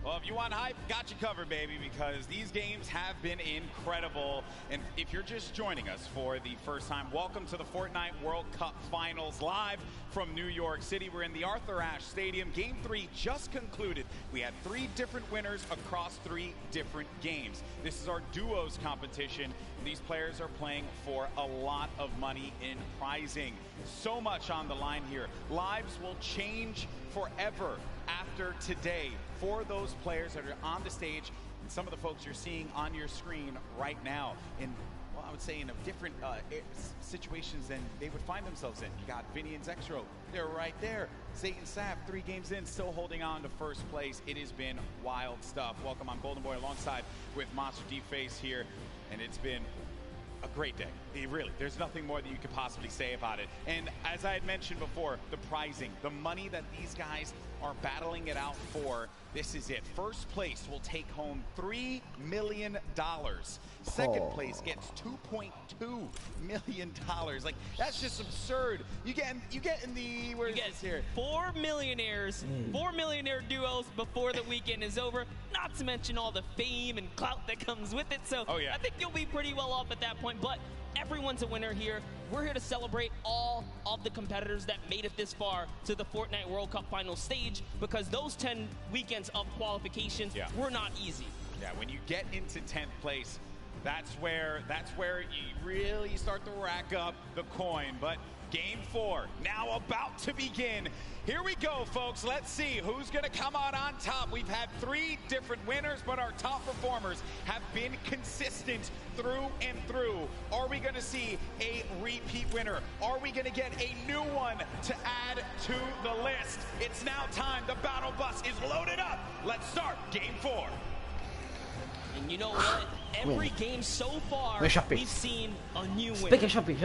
Well, if you want hype, got you covered, baby, because these games have been incredible. And if you're just joining us for the first time, welcome to the Fortnite World Cup Finals live from New York City. We're in the Arthur Ashe Stadium. Game 3 just concluded. We had 3 different winners across 3 different games. This is our duos competition. These players are playing for a lot of money in prizing. So much on the line here. Lives will change forever after today for those players that are on the stage and some of the folks you're seeing on your screen right now in, well, I would say in a different situations than they would find themselves in. You got Vinny and Zexro, they're right there. Zayt and Sap, 3 games in, still holding on to first place. It has been wild stuff. Welcome, I'm Golden Boy alongside with Monster D-Face here, and it's been a great day. Really, there's nothing more that you could possibly say about it. And as I had mentioned before, the prizing, the money that these guys are battling it out for, this is it. First place will take home $3 million. Second place gets $2.2 million. Like, that's just absurd. You get in the, where is this here? 4 millionaires, 4 millionaire duos before the weekend is over. Not to mention all the fame and clout that comes with it. So I think you'll be pretty well off at that point. But everyone's a winner here. We're here to celebrate all of the competitors that made it this far to the Fortnite World Cup final stage, because those 10 weekends of qualifications were not easy. Yeah, when you get into 10th place, that's where you really start to rack up the coin. But Game 4 now about to begin. Here we go, folks. Let's see who's going to come out on top. We've had 3 different winners, but our top performers have been consistent through and through. Are we going to see a repeat winner? Are we going to get a new one to add to the list? It's now time. The battle bus is loaded up. Let's start Game 4. And you know what? Every game so far, we've seen a new winner.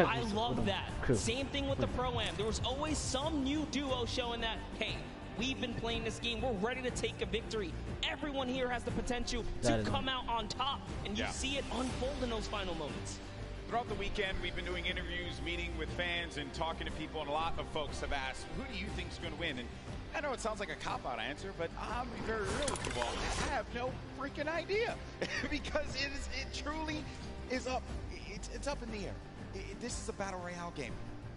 I love that. Same thing with the Pro-Am. There was always some new duo showing that, hey, we've been playing this game. We're ready to take a victory. Everyone here has the potential to come out on top, and you see it unfold in those final moments. Throughout the weekend, we've been doing interviews, meeting with fans, and talking to people, and a lot of folks have asked, who do you think is going to win? And I know it sounds like a cop-out answer, but I'll be very real with you all. I have no freaking idea because it truly is up. It's up in the air. This is a battle royale game.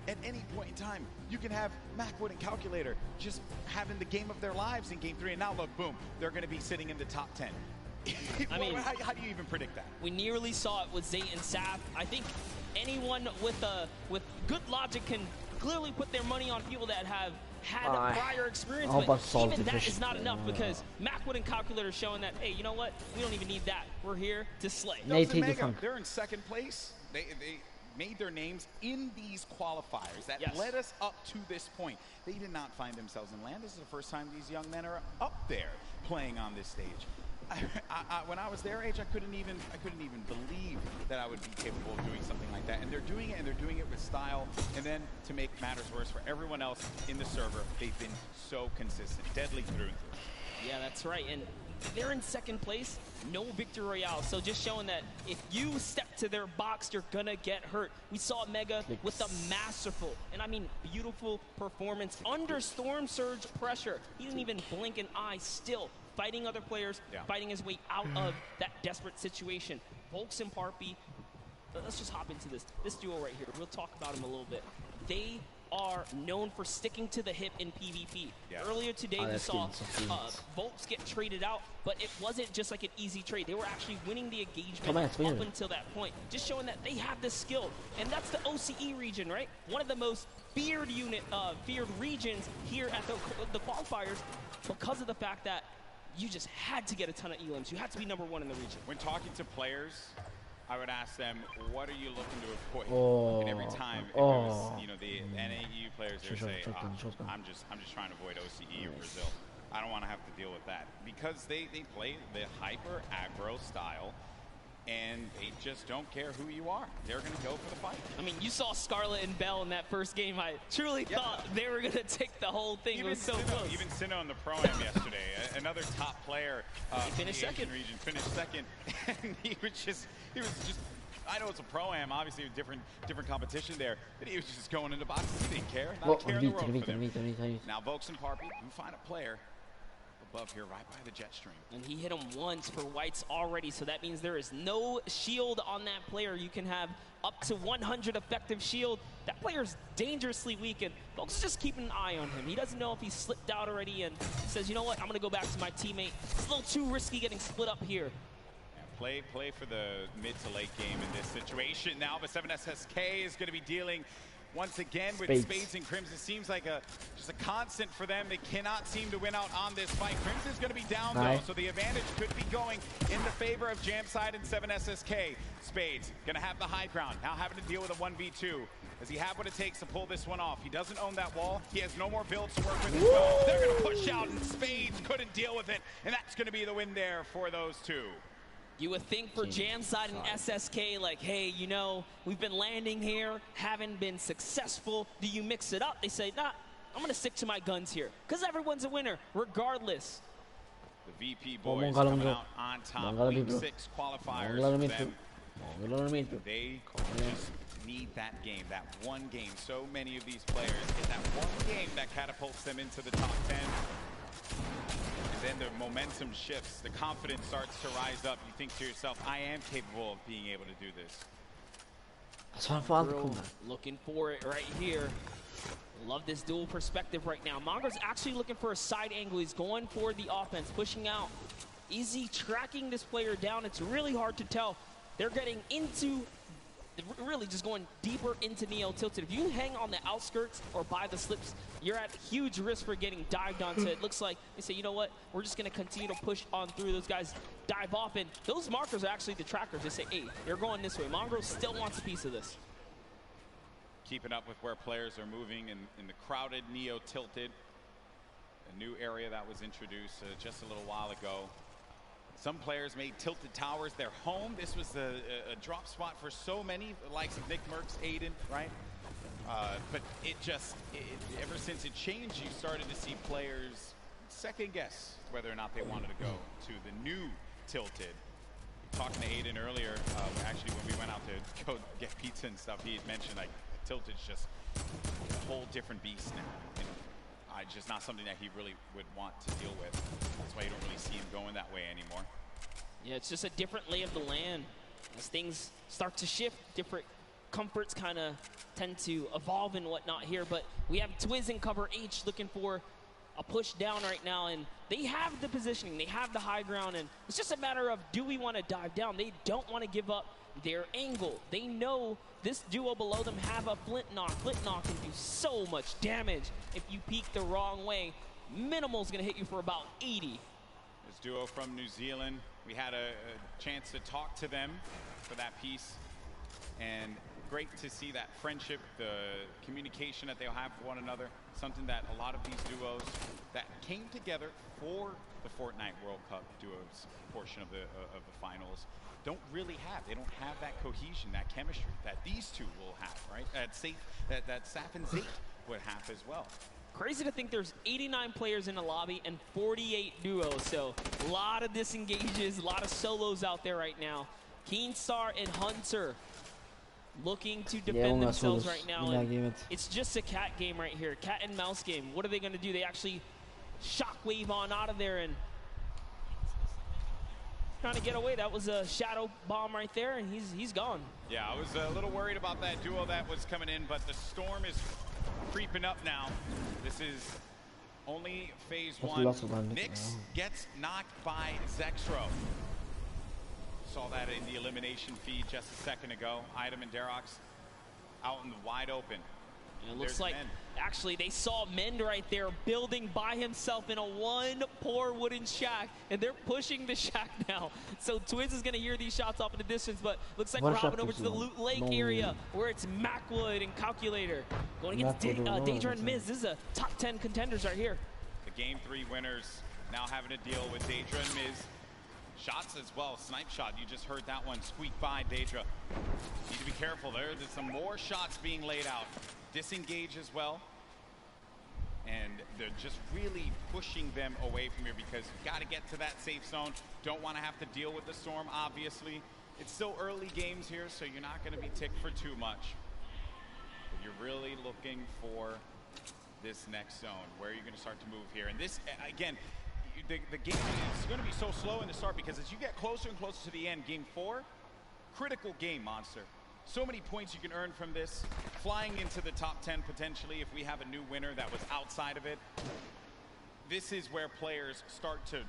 At any point in time, you can have Macwood and Calculator just having the game of their lives in Game 3, and now look, boom, they're going to be sitting in the top 10. I mean, how do you even predict that? We nearly saw it with Zayt and Sap. I think anyone with good logic can clearly put their money on people that have had prior experience, but even that is not enough, because Macwood and Calculator showing that, hey, you know what? We don't even need that. We're here to slay. They're in second place. They made their names in these qualifiers that led us up to this point. They did not find themselves in land. This is the first time these young men are up there playing on this stage. When I was their age, I couldn't even believe that I would be capable of doing something like that. And they're doing it, and they're doing it with style. And then to make matters worse for everyone else in the server, they've been so consistent, deadly through and through. Yeah, that's right. And they're in second place, no victory royale. So just showing that if you step to their box, you're gonna get hurt. We saw Mega with a masterful, and I mean beautiful performance under Storm Surge pressure. He didn't even blink an eye, still fighting other players, fighting his way out of that desperate situation. Volks and Parpy, let's just hop into this duo right here. We'll talk about him a little bit. They are known for sticking to the hip in PvP. Earlier today, we saw Volks get traded out, but it wasn't just like an easy trade. They were actually winning the engagement up until that point, just showing that they have the skill. And that's the OCE region, right? One of the most feared regions here at the qualifiers, because of the fact that you just had to get a ton of elims. You had to be #1 in the region. When talking to players, I would ask them, what are you looking to avoid? And every time, it was, you know, the NAU players, they would say, I'm just trying to avoid OCE or Brazil. I don't want to have to deal with that. Because they play the hyper aggro style, and they just don't care who you are. They're going to go for the fight. I mean, you saw Scarlet and Bell in that first game. I truly thought they were going to take the whole thing. It was so close. Even Sinnoh in the Pro-Am yesterday, another top player finished second. Region, finished second. And he was just, I know it's a Pro-Am, obviously a different competition there, but he was just going into boxes. He didn't care. Not a care in the world for them. Now, Vokes and Parpy do find a player above here, right by the jet stream. And he hit him once for whites already, so that means there is no shield on that player. You can have up to 100 effective shield. That player's dangerously weak, and folks just keeping an eye on him. He doesn't know if he's slipped out already, and says, you know what, I'm going to go back to my teammate. It's a little too risky getting split up here. Yeah, play for the mid to late game in this situation. Now, the 7SSK is going to be dealing once again with Spades and Crimson. Seems like just a constant for them. They cannot seem to win out on this fight. Crimson's going to be down though, so the advantage could be going in the favor of Jamside and 7SSK. Spades going to have the high ground, now having to deal with a 1v2. Does he have what it takes to pull this one off? He doesn't own that wall. He has no more builds to work with as well. They're going to push out, and Spades couldn't deal with it, and that's going to be the win there for those two. You would think for Jamside and SSK, like, hey, you know, we've been landing here, haven't been successful. Do you mix it up? They say, nah, I'm going to stick to my guns here, because everyone's a winner, regardless. The VP boys coming out on top. Week 6 qualifiers for them. They just need that game, that one game. So many of these players get that one game that catapults them into the top 10. Then the momentum shifts, the confidence starts to rise up. You think to yourself, I am capable of being able to do this. Looking for it right here. Love this dual perspective right now. Mongo's actually looking for a side angle. He's going for the offense, pushing out. Is he tracking this player down? It's really hard to tell. They're getting into, really just going deeper into Neo Tilted. If you hang on the outskirts or by the slips, you're at huge risk for getting dived onto. It looks like they say, you know what, we're just going to continue to push on through. Those guys dive off, and those markers are actually the trackers. They say, hey, they're going this way. Mongrel still wants a piece of this. Keeping up with where players are moving in the crowded Neo Tilted, a new area that was introduced just a little while ago. Some players made Tilted Towers their home. This was a drop spot for so many, the likes of Nick Merckx, Aiden, right? But ever since it changed, you started to see players second guess whether or not they wanted to go to the new Tilted. Talking to Aiden earlier, actually when we went out to go get pizza and stuff, he had mentioned like Tilted's just a whole different beast now. Just not something that he really would want to deal with. That's why you don't really see him going that way anymore. Yeah, it's just a different lay of the land. As things start to shift, different comforts kind of tend to evolve and whatnot here. But we have Twiz in cover H looking for a push down right now, and they have the positioning, they have the high ground, and it's just a matter of, do we want to dive down? They don't want to give up their angle. They know this duo below them have a flint knock. Flint knock can do so much damage if you peek the wrong way. Minimal's gonna hit you for about 80. This duo from New Zealand, we had a chance to talk to them for that piece, and great to see that friendship, the communication that they'll have for one another, something that a lot of these duos that came together for the Fortnite World Cup duos portion of the finals don't really have. They don't have that cohesion, that chemistry that these two will have, right? That Saf and Zate would have as well. Crazy to think there's 89 players in the lobby and 48 duos, so a lot of disengages, a lot of solos out there right now. Keenstar and Hunter looking to defend themselves right now. And it's just a cat game right here, cat and mouse game. What are they going to do? They actually shockwave on out of there and trying to get away. That was a shadow bomb right there, and he's gone. Yeah, I was a little worried about that duo that was coming in, but the storm is creeping up now. This is only phase 1. Nyx gets knocked by Zexro. Saw that in the elimination feed just a second ago. Item and Derox out in the wide open. And it looks like, actually, they saw Mend right there building by himself in a one poor wooden shack, and they're pushing the shack now. So Twiz is going to hear these shots off in the distance, but looks like we're hopping over to the Loot Lake area where it's Macwood and Calculator going against Daedra and Miz. This is a top 10 contenders right here. The Game 3 winners now having to deal with Daedra and Miz. Shots as well, snipe shot, you just heard that one squeak by Daedra. Need to be careful there, there's some more shots being laid out. Disengage as well. And they're just really pushing them away from here because you got to get to that safe zone. Don't want to have to deal with the storm, obviously. It's still early games here, so you're not going to be ticked for too much. But you're really looking for this next zone, where you're going to start to move here. And this, again, the game is going to be so slow in the start because as you get closer and closer to the end, game 4, critical game, Monster. So many points you can earn from this. Flying into the top 10 potentially if we have a new winner that was outside of it. This is where players start to,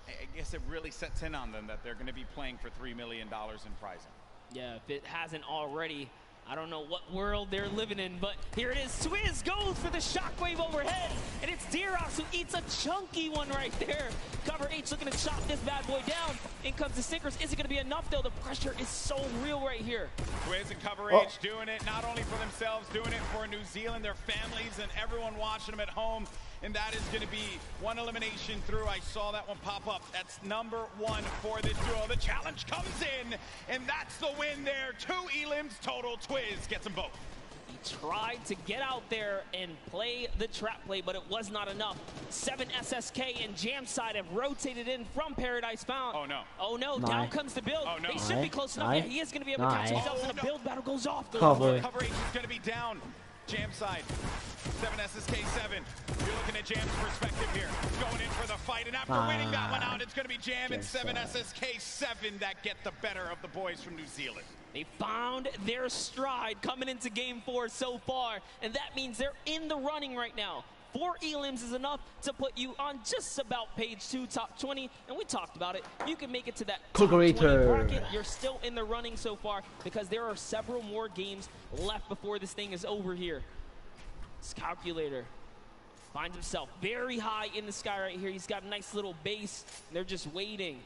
I guess it really sets in on them that they're going to be playing for $3 million in prizing. Yeah, if it hasn't already, I don't know what world they're living in, but here it is. Twiz goes for the shockwave overhead, and it's D-Rox who eats a chunky one right there. Cover H looking to chop this bad boy down. In comes the Sinkers. Is it going to be enough, though? The pressure is so real right here. Twiz and Cover H doing it not only for themselves, doing it for New Zealand, their families, and everyone watching them at home. And that is going to be one elimination through. I saw that one pop up. That's number 1 for this duo. The challenge comes in, and that's the win there. 2 elims total. Twiz gets them both. He tried to get out there and play the trap play, but it was not enough. 7 SSK and Jamside have rotated in from Paradise Found. Oh, no. Oh, no. Down comes the build. Oh, no. They should be close enough. Yeah, he is going to be able to catch himself, and the build battle goes off. Cover H is going to be down. Jamside, 7 SSK7. You're looking at Jam's perspective here. Going in for the fight, and after winning that one out, it's going to be Jam and 7 SSK7 that get the better of the boys from New Zealand. They found their stride coming into game 4 so far, and that means they're in the running right now. 4 elims is enough to put you on just about page 2, top 20, and we talked about it. You can make it to that top 20 bracket. You're still in the running so far because there are several more games left before this thing is over here. This Calculator finds himself very high in the sky right here. He's got a nice little base. They're just waiting.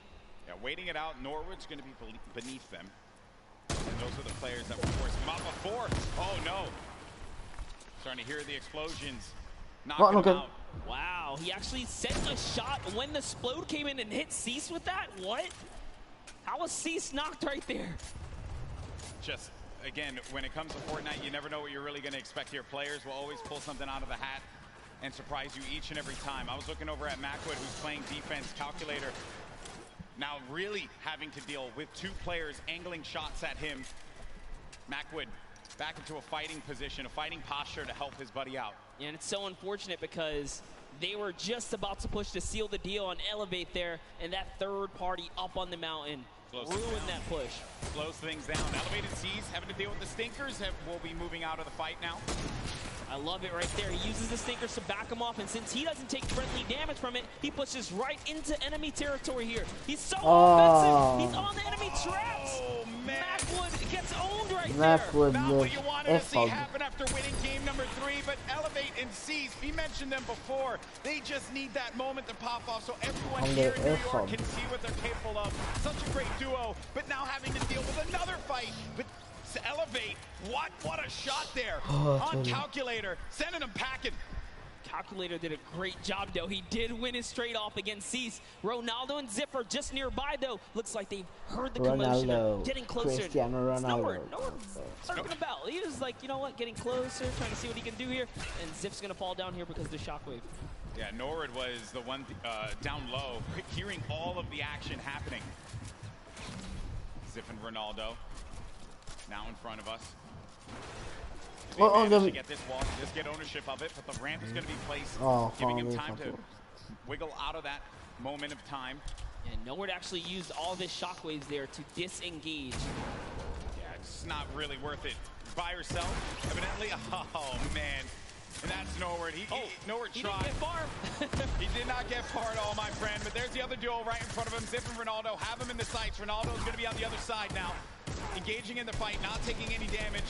Yeah, waiting it out. Norwood's going to be beneath them. And those are the players that were forcing him out before. Oh, no. Starting to hear the explosions. Knocking him out. Wow, he actually sent a shot when the Splode came in and hit Cease with that? What? How was Cease knocked right there? Just, again, when it comes to Fortnite, you never know what you're really going to expect here. Players will always pull something out of the hat and surprise you each and every time. I was looking over at Macwood, who's playing defense. Calculator now really having to deal with 2 players angling shots at him. Macwood back into a fighting position, a fighting posture to help his buddy out. Yeah, and it's so unfortunate because they were just about to push to seal the deal on Elevate there, and that third party up on the mountain ruined that push. Slows things down. Elevated Seas having to deal with the Stinkers. Will be moving out of the fight now. I love it right there. He uses the Stinkers to back him off, and since he doesn't take friendly damage from it, he pushes right into enemy territory here. He's so offensive. He's on the enemy traps. Oh, man. Macwood gets owned right there. Not what you wanted to see happen after winning game number 3, but Elevate and Seas, we mentioned them before. They just need that moment to pop off so everyone here in New York can see what they're capable of. Such a great duo, but now having to deal with another fight. But to Elevate, what a shot there on Calculator, sending him packing. Calculator did a great job, though. He did win his straight off against Cease. Ronaldo and Ziff are just nearby, though. Looks like they've heard the commotion. Getting closer. Cristiano Ronaldo. No circling about. He was like, you know what, getting closer, trying to see what he can do here. And Ziff's going to fall down here because of the shockwave. Yeah, Norwood was the one down low, hearing all of the action happening. Ziff and Ronaldo now in front of us. To get this wall, just get ownership of it, but the ramp is going to be placed, giving him time to wiggle out of that moment of time. And Norwood actually used all of his shockwaves there to disengage. Yeah, it's not really worth it. By herself, evidently. Oh, man. And that's Norwood. Norwood tried. Didn't get far. He did not get far at all, my friend. But there's the other duo right in front of him. Ziff and Ronaldo have him in the sights. Ronaldo's going to be on the other side now. engaging in the fight, not taking any damage.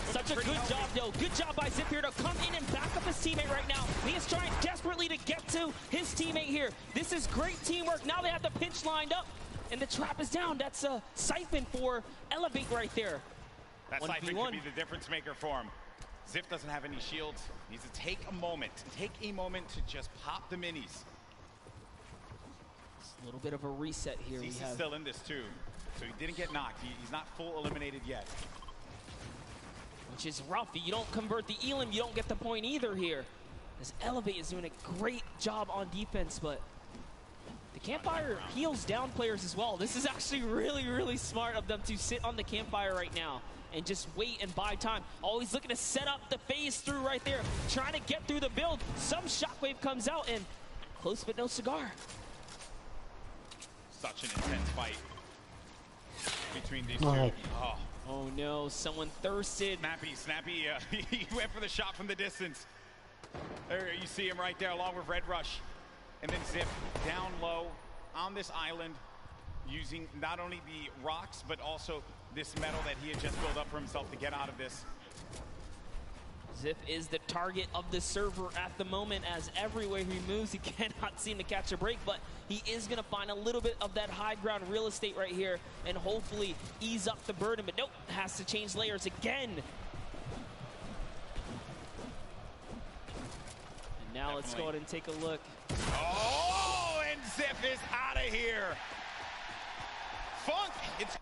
Such a good job, though. Good job by Zip here to come in and back up his teammate right now. He is trying desperately to get to his teammate here. This is great teamwork. Now they have the pinch lined up, and the trap is down. That's a siphon for Elevate right there. That siphon could be the difference maker for him. Zip doesn't have any shields. Needs to take a moment to just pop the minis. It's a little bit of a reset here. He's still in this too, so he didn't get knocked. He's not full eliminated yet. Which is rough. You don't convert the Elim, you don't get the point either here. As Elevate is doing a great job on defense, but the Campfire heals down players as well. This is actually really, really smart of them to sit on the Campfire right now and just wait and buy time. Always looking to set up the phase through right there, trying to get through the build. Some shockwave comes out, and close but no cigar. Such an intense fight between these two. Oh no, someone thirsted. Snappy, he went for the shot from the distance. There you see him right there along with Red Rush. And then Zip down low on this island using not only the rocks, but also this metal that he had just built up for himself to get out of this. Zip is the target of the server at the moment, as everywhere he moves, he cannot seem to catch a break, but he is going to find a little bit of that high ground real estate right here and hopefully ease up the burden, but nope, has to change layers again. And now let's go ahead and take a look. Oh, and Zip is out of here. Funk, it's...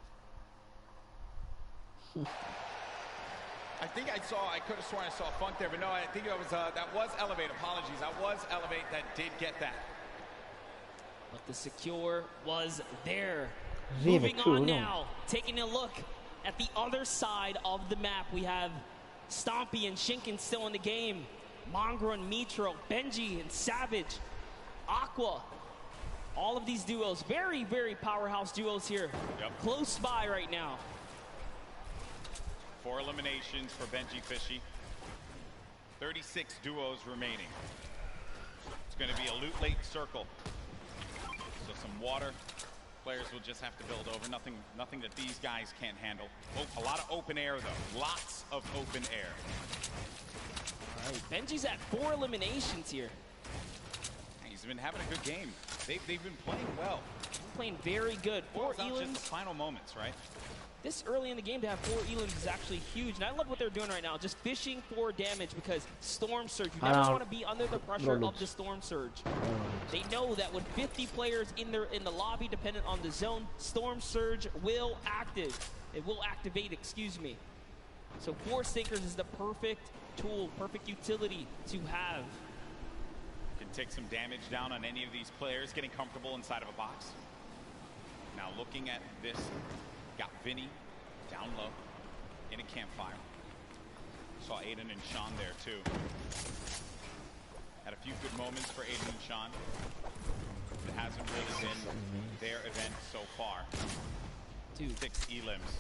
I think I could have sworn I saw Funk there, but no, I think that was Elevate. Apologies, that was Elevate that did get that. But the secure was there. Really Moving cool, on now, taking a look at the other side of the map. We have Stompy and Shinken still in the game. Mongrel and Mitro, Benji and Savage, Aqua. All of these duos, very, very powerhouse duos here. Yep. Close by right now. 4 eliminations for Benji Fishy. 36 duos remaining. It's going to be a loot late circle. So some water. Players will just have to build over. Nothing that these guys can't handle. Oh, a lot of open air though. Lots of open air. All right, Benji's at 4 eliminations here. He's been having a good game. They've been playing well. Playing very good. 4 elims. Just the final moments, right? This early in the game to have 4 elims is actually huge, and I love what they're doing right now, just fishing for damage, because Storm Surge, you never want to be under the pressure of the Storm Surge. They know that with 50 players in the lobby, dependent on the zone, Storm Surge will activate, excuse me. So Force Sinkers is the perfect tool, perfect utility to have. Can take some damage down on any of these players, getting comfortable inside of a box. Now looking at this, got Vinny down low in a campfire. Saw Aiden and Sean there too. Had a few good moments for Aiden and Sean. It hasn't really been their event so far. Dude. 6 elims.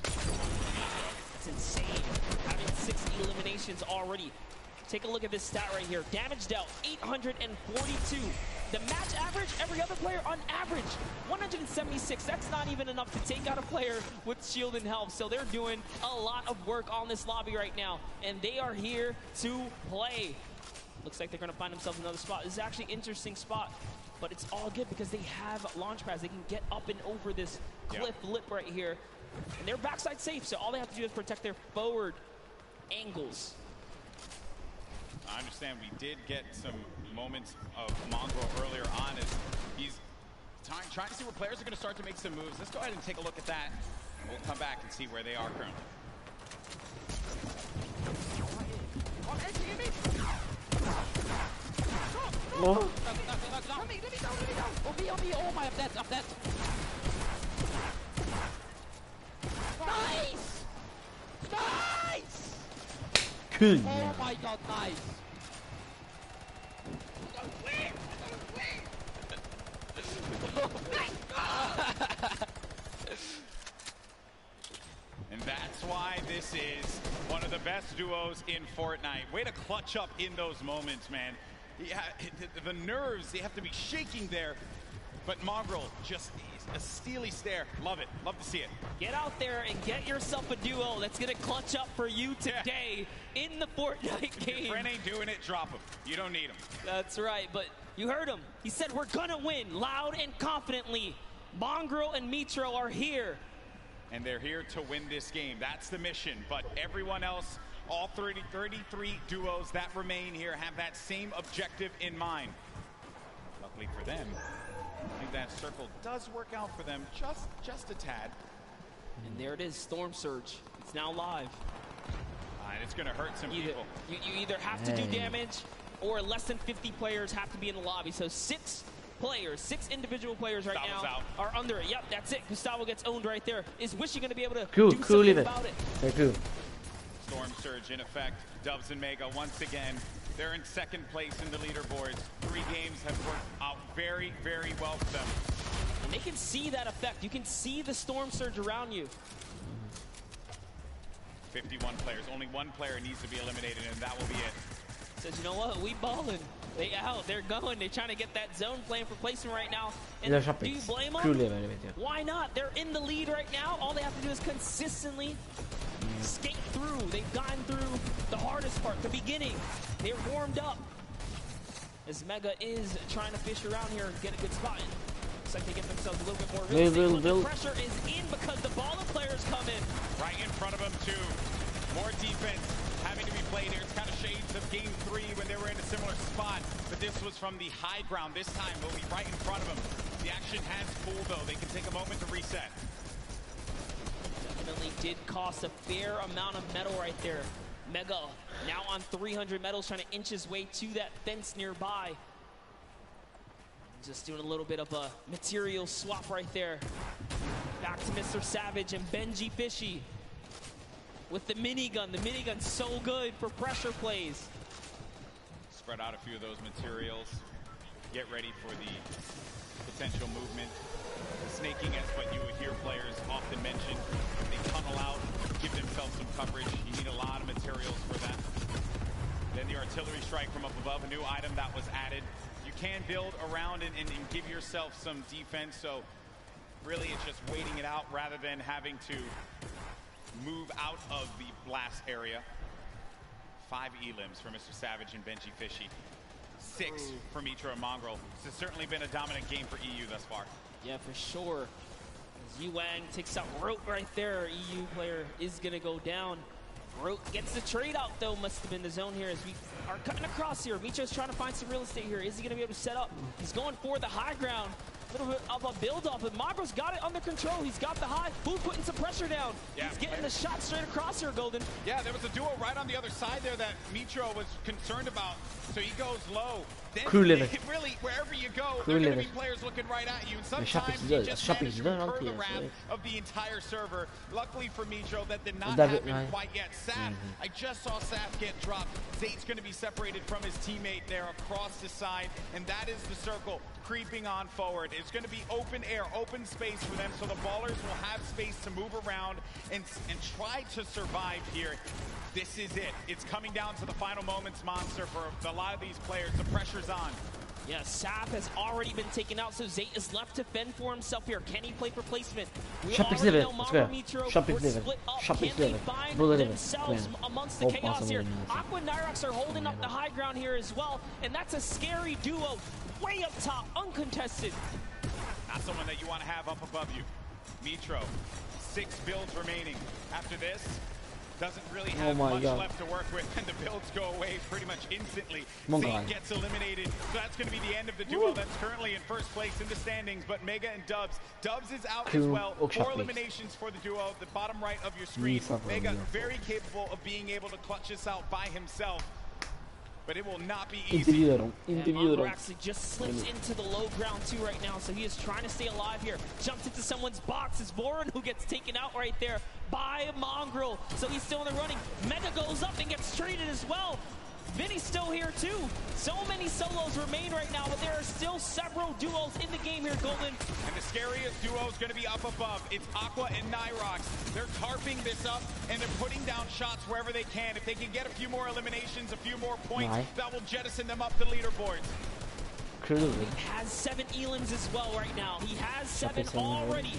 That's insane. Having 6 eliminations already. Take a look at this stat right here. Damage dealt, 842. The match average, every other player on average, 176. That's not even enough to take out a player with shield and health. So they're doing a lot of work on this lobby right now, and they are here to play. Looks like they're going to find themselves another spot. This is actually an interesting spot, but it's all good because they have launch pads. They can get up and over this cliff lip right here, and they're backside safe, so all they have to do is protect their forward angles. I understand we did get some moments of Mongrel earlier on as he's trying to see where players are going to start to make some moves. Let's go ahead and take a look at that. We'll come back and see where they are currently. Oh. Let me go. On me. Oh my, I'm dead. Nice! Nice! Cool. Oh my god, nice! And that's why this is one of the best duos in Fortnite. Way to clutch up in those moments, man. Yeah, the nerves, they have to be shaking there. But Mongrel just a steely stare. Love it. Love to see it. Get out there and get yourself a duo that's going to clutch up for you today in the Fortnite game. If your friend ain't doing it, drop him. You don't need him. That's right, but you heard him. He said we're going to win loud and confidently. Mongrel and Mitro are here. And they're here to win this game. That's the mission. But everyone else, all 33 duos that remain here have that same objective in mind. Luckily for them, I think that circle does work out for them just a tad. And there it is, Storm Surge. It's now live. And it's going to hurt some people. You either have to do damage or less than 50 players have to be in the lobby. So 6 individual players right now are under it. Yep, that's it. Gustavo gets owned right there. Is Wishy going to be able to do something about it? Very cool. Storm Surge in effect. Dubs and Mega once again. They're in second place in the leaderboards. 3 games have worked out very, very well for them. And they can see that effect. You can see the Storm Surge around you. 51 players. Only 1 player needs to be eliminated, and that will be it. Says, you know what? We balling. They out. They're going. They're trying to get that zone plan for placement right now. And do you blame them? Why not? They're in the lead right now. All they have to do is consistently skate through. They've gotten through the hardest part, the beginning. They're warmed up. As Mega is trying to fish around here and get a good spot. Looks like they get themselves a little bit more real estate. The pressure is in because the baller players come in. Right in front of them, too. More defense having to be played here. It's kind of shades of game 3 when they were in a similar spot. But this was from the high ground. This time will be right in front of them. The action has cooled, though. They can take a moment to reset. Definitely did cost a fair amount of metal right there. Mega now on 300 metals, trying to inch his way to that fence nearby. Just doing a little bit of a material swap right there. Back to Mr. Savage and Benji Fishy with the minigun. The minigun's so good for pressure plays. Spread out a few of those materials. Get ready for the potential movement. The snaking is what you would hear players often mention. They tunnel out, give themselves some coverage. You need a lot of materials for that. Then the artillery strike from up above, a new item that was added. You can build around and give yourself some defense, so really it's just waiting it out rather than having to move out of the blast area. 5 elims for Mr. Savage and Benji Fishy. 6 for Mitro and Mongrel. This has certainly been a dominant game for EU thus far. Yeah, for sure. As Yuang takes out Rote right there, EU player is going to go down. Rote gets the trade out, though. Must have been the zone here as we are cutting across here. Mitro's trying to find some real estate here. Is he going to be able to set up? He's going for the high ground. A little bit of a build-up, but Mongrel's got it under control. He's got the high. Who's putting some pressure down? Yeah. He's getting the shot straight across here, Golden. Yeah, there was a duo right on the other side there that Mitro was concerned about. So he goes low. Then really, wherever you go, there are going to be players looking right at you. And sometimes you just manage to incur the wrath of the entire server. Luckily for Mitro, that did not happen quite yet. Saf, I just saw Saf get dropped. Zate's going to be separated from his teammate there across the side. And that is the circle creeping on forward. It's going to be open air, open space for them. So the ballers will have space to move around and try to survive here. This is it. It's coming down to the final moments, Monster, for a lot of these players. The pressure's on. Yeah, Saf has already been taken out, so Zate is left to fend for himself here. Can he play for placement? We already know Mongrel Mitro were split up. Can they find themselves amongst the chaos here? Aqua and Nyrox are holding up the high ground here as well, and that's a scary duo. Way up top, uncontested. Not someone that you want to have up above you. Mitro, 6 builds remaining. After this, doesn't really have much left to work with, and the builds go away pretty much instantly. Zate gets eliminated, so that's going to be the end of the duo that's currently in first place in the standings, but Mega and Dubs. Dubs is out as well. 4 eliminations for the duo, the bottom right of your screen. Mega very capable of being able to clutch this out by himself. But it will not be easy. Mongrel actually just slips into the low ground too right now, so he is trying to stay alive here. Jumps into someone's box. It's Voron who gets taken out right there by Mongrel, so he's still in the running. Mega goes up and gets traded as well. Vinny's still here too. So many solos remain right now, but there are still several duos in the game here, Golden. And the scariest duo is going to be up above. It's Aqua and Nyrox. They're tarping this up, and they're putting down shots wherever they can. If they can get a few more eliminations, a few more points, that will jettison them up the leaderboards. has 7 elims as well right now. He has 7 already.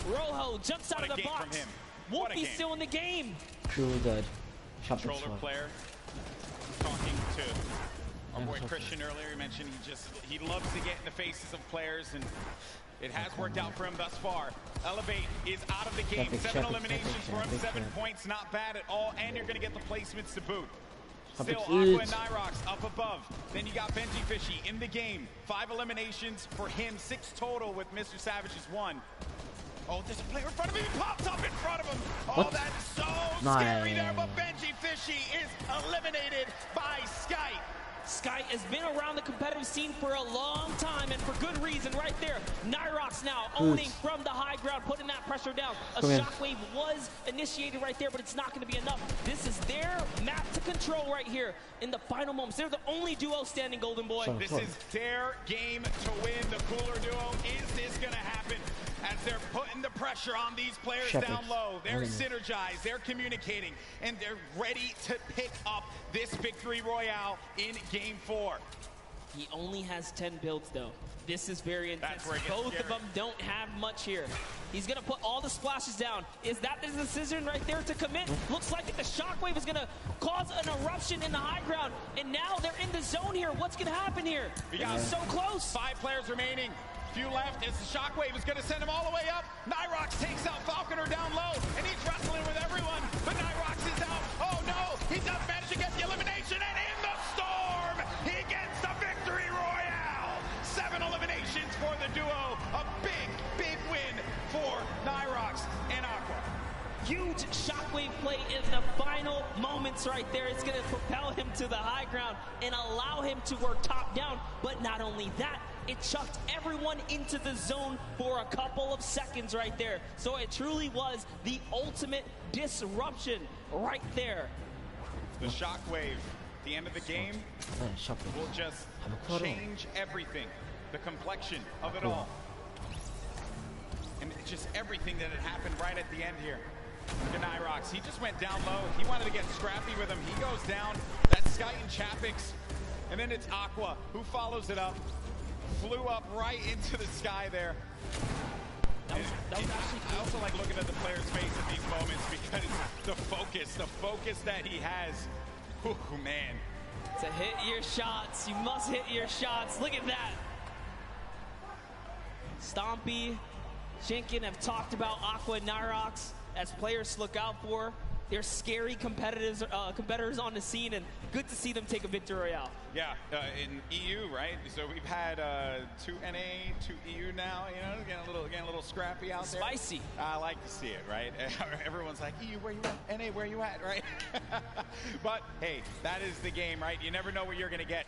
Rojo jumps out of the box. Wolfie's still in the game. Crew dead. Controller player. Talking to our boy Christian earlier, he mentioned he loves to get in the faces of players, and it has worked out for him thus far. Elevate is out of the game. 7 eliminations for him, 7 points, not bad at all, and you're going to get the placements to boot. Still, Aqua and Nyrox up above. Then you got Benji Fishy in the game. 5 eliminations for him, 6 total with Mr. Savage's 1. Oh, there's a player in front of him. He pops up in front of him. Oh, that's so scary there, but Benji Fishy is eliminated by Sky. Sky has been around the competitive scene for a long time, and for good reason right there. Nyrox now owning from the high ground, putting that pressure down. A shockwave was initiated right there, but it's not going to be enough. This is their map to control right here in the final moments. They're the only duo standing, Golden Boy. This is their game to win. The cooler duo. Is this going to happen? As they're putting the pressure on these players down low. They're synergized, they're communicating, and they're ready to pick up this victory royale in Game 4. He only has 10 builds, though. This is very intense. Both of them don't have much here. He's going to put all the splashes down. Is that the decision right there to commit? Looks like the shockwave is going to cause an eruption in the high ground, and now they're in the zone here. What's going to happen here? This is so close. 5 players remaining. Few left as the shockwave is going to send him all the way up. Nyrox takes out Falconer down low, and he's wrestling with everyone. But Nyrox is out. Oh no, he does manage to get the elimination, and in the storm, he gets the victory royale. 7 eliminations for the duo. A big, big win for Nyrox and Aqua. Huge shockwave play in the final moments right there. It's going to propel him to the high ground and allow him to work top down. But not only that, it chucked everyone into the zone for a couple of seconds right there. So it truly was the ultimate disruption right there. The shockwave, at the end of the game, will just change everything. The complexion of it all. And it's just everything that had happened right at the end here. Look at Nyrox. He just went down low. He wanted to get scrappy with him. He goes down. That's Sky and Chapix. And then it's Aqua who follows it up. Flew up right into the sky there. I also like looking at the player's face at these moments because the focus that he has. Oh, man. To hit your shots, you must hit your shots. Look at that. Stompy, Shinkin have talked about Aqua and Nyrox as players to look out for. They're scary competitors on the scene, and good to see them take a victory royale. Yeah, in EU, right? So we've had 2 NA, 2 EU now. You know, getting a little scrappy out there. Spicy. I like to see it, right? Everyone's like, EU, where you at? NA, where you at? Right? But hey, that is the game, right? You never know what you're gonna get.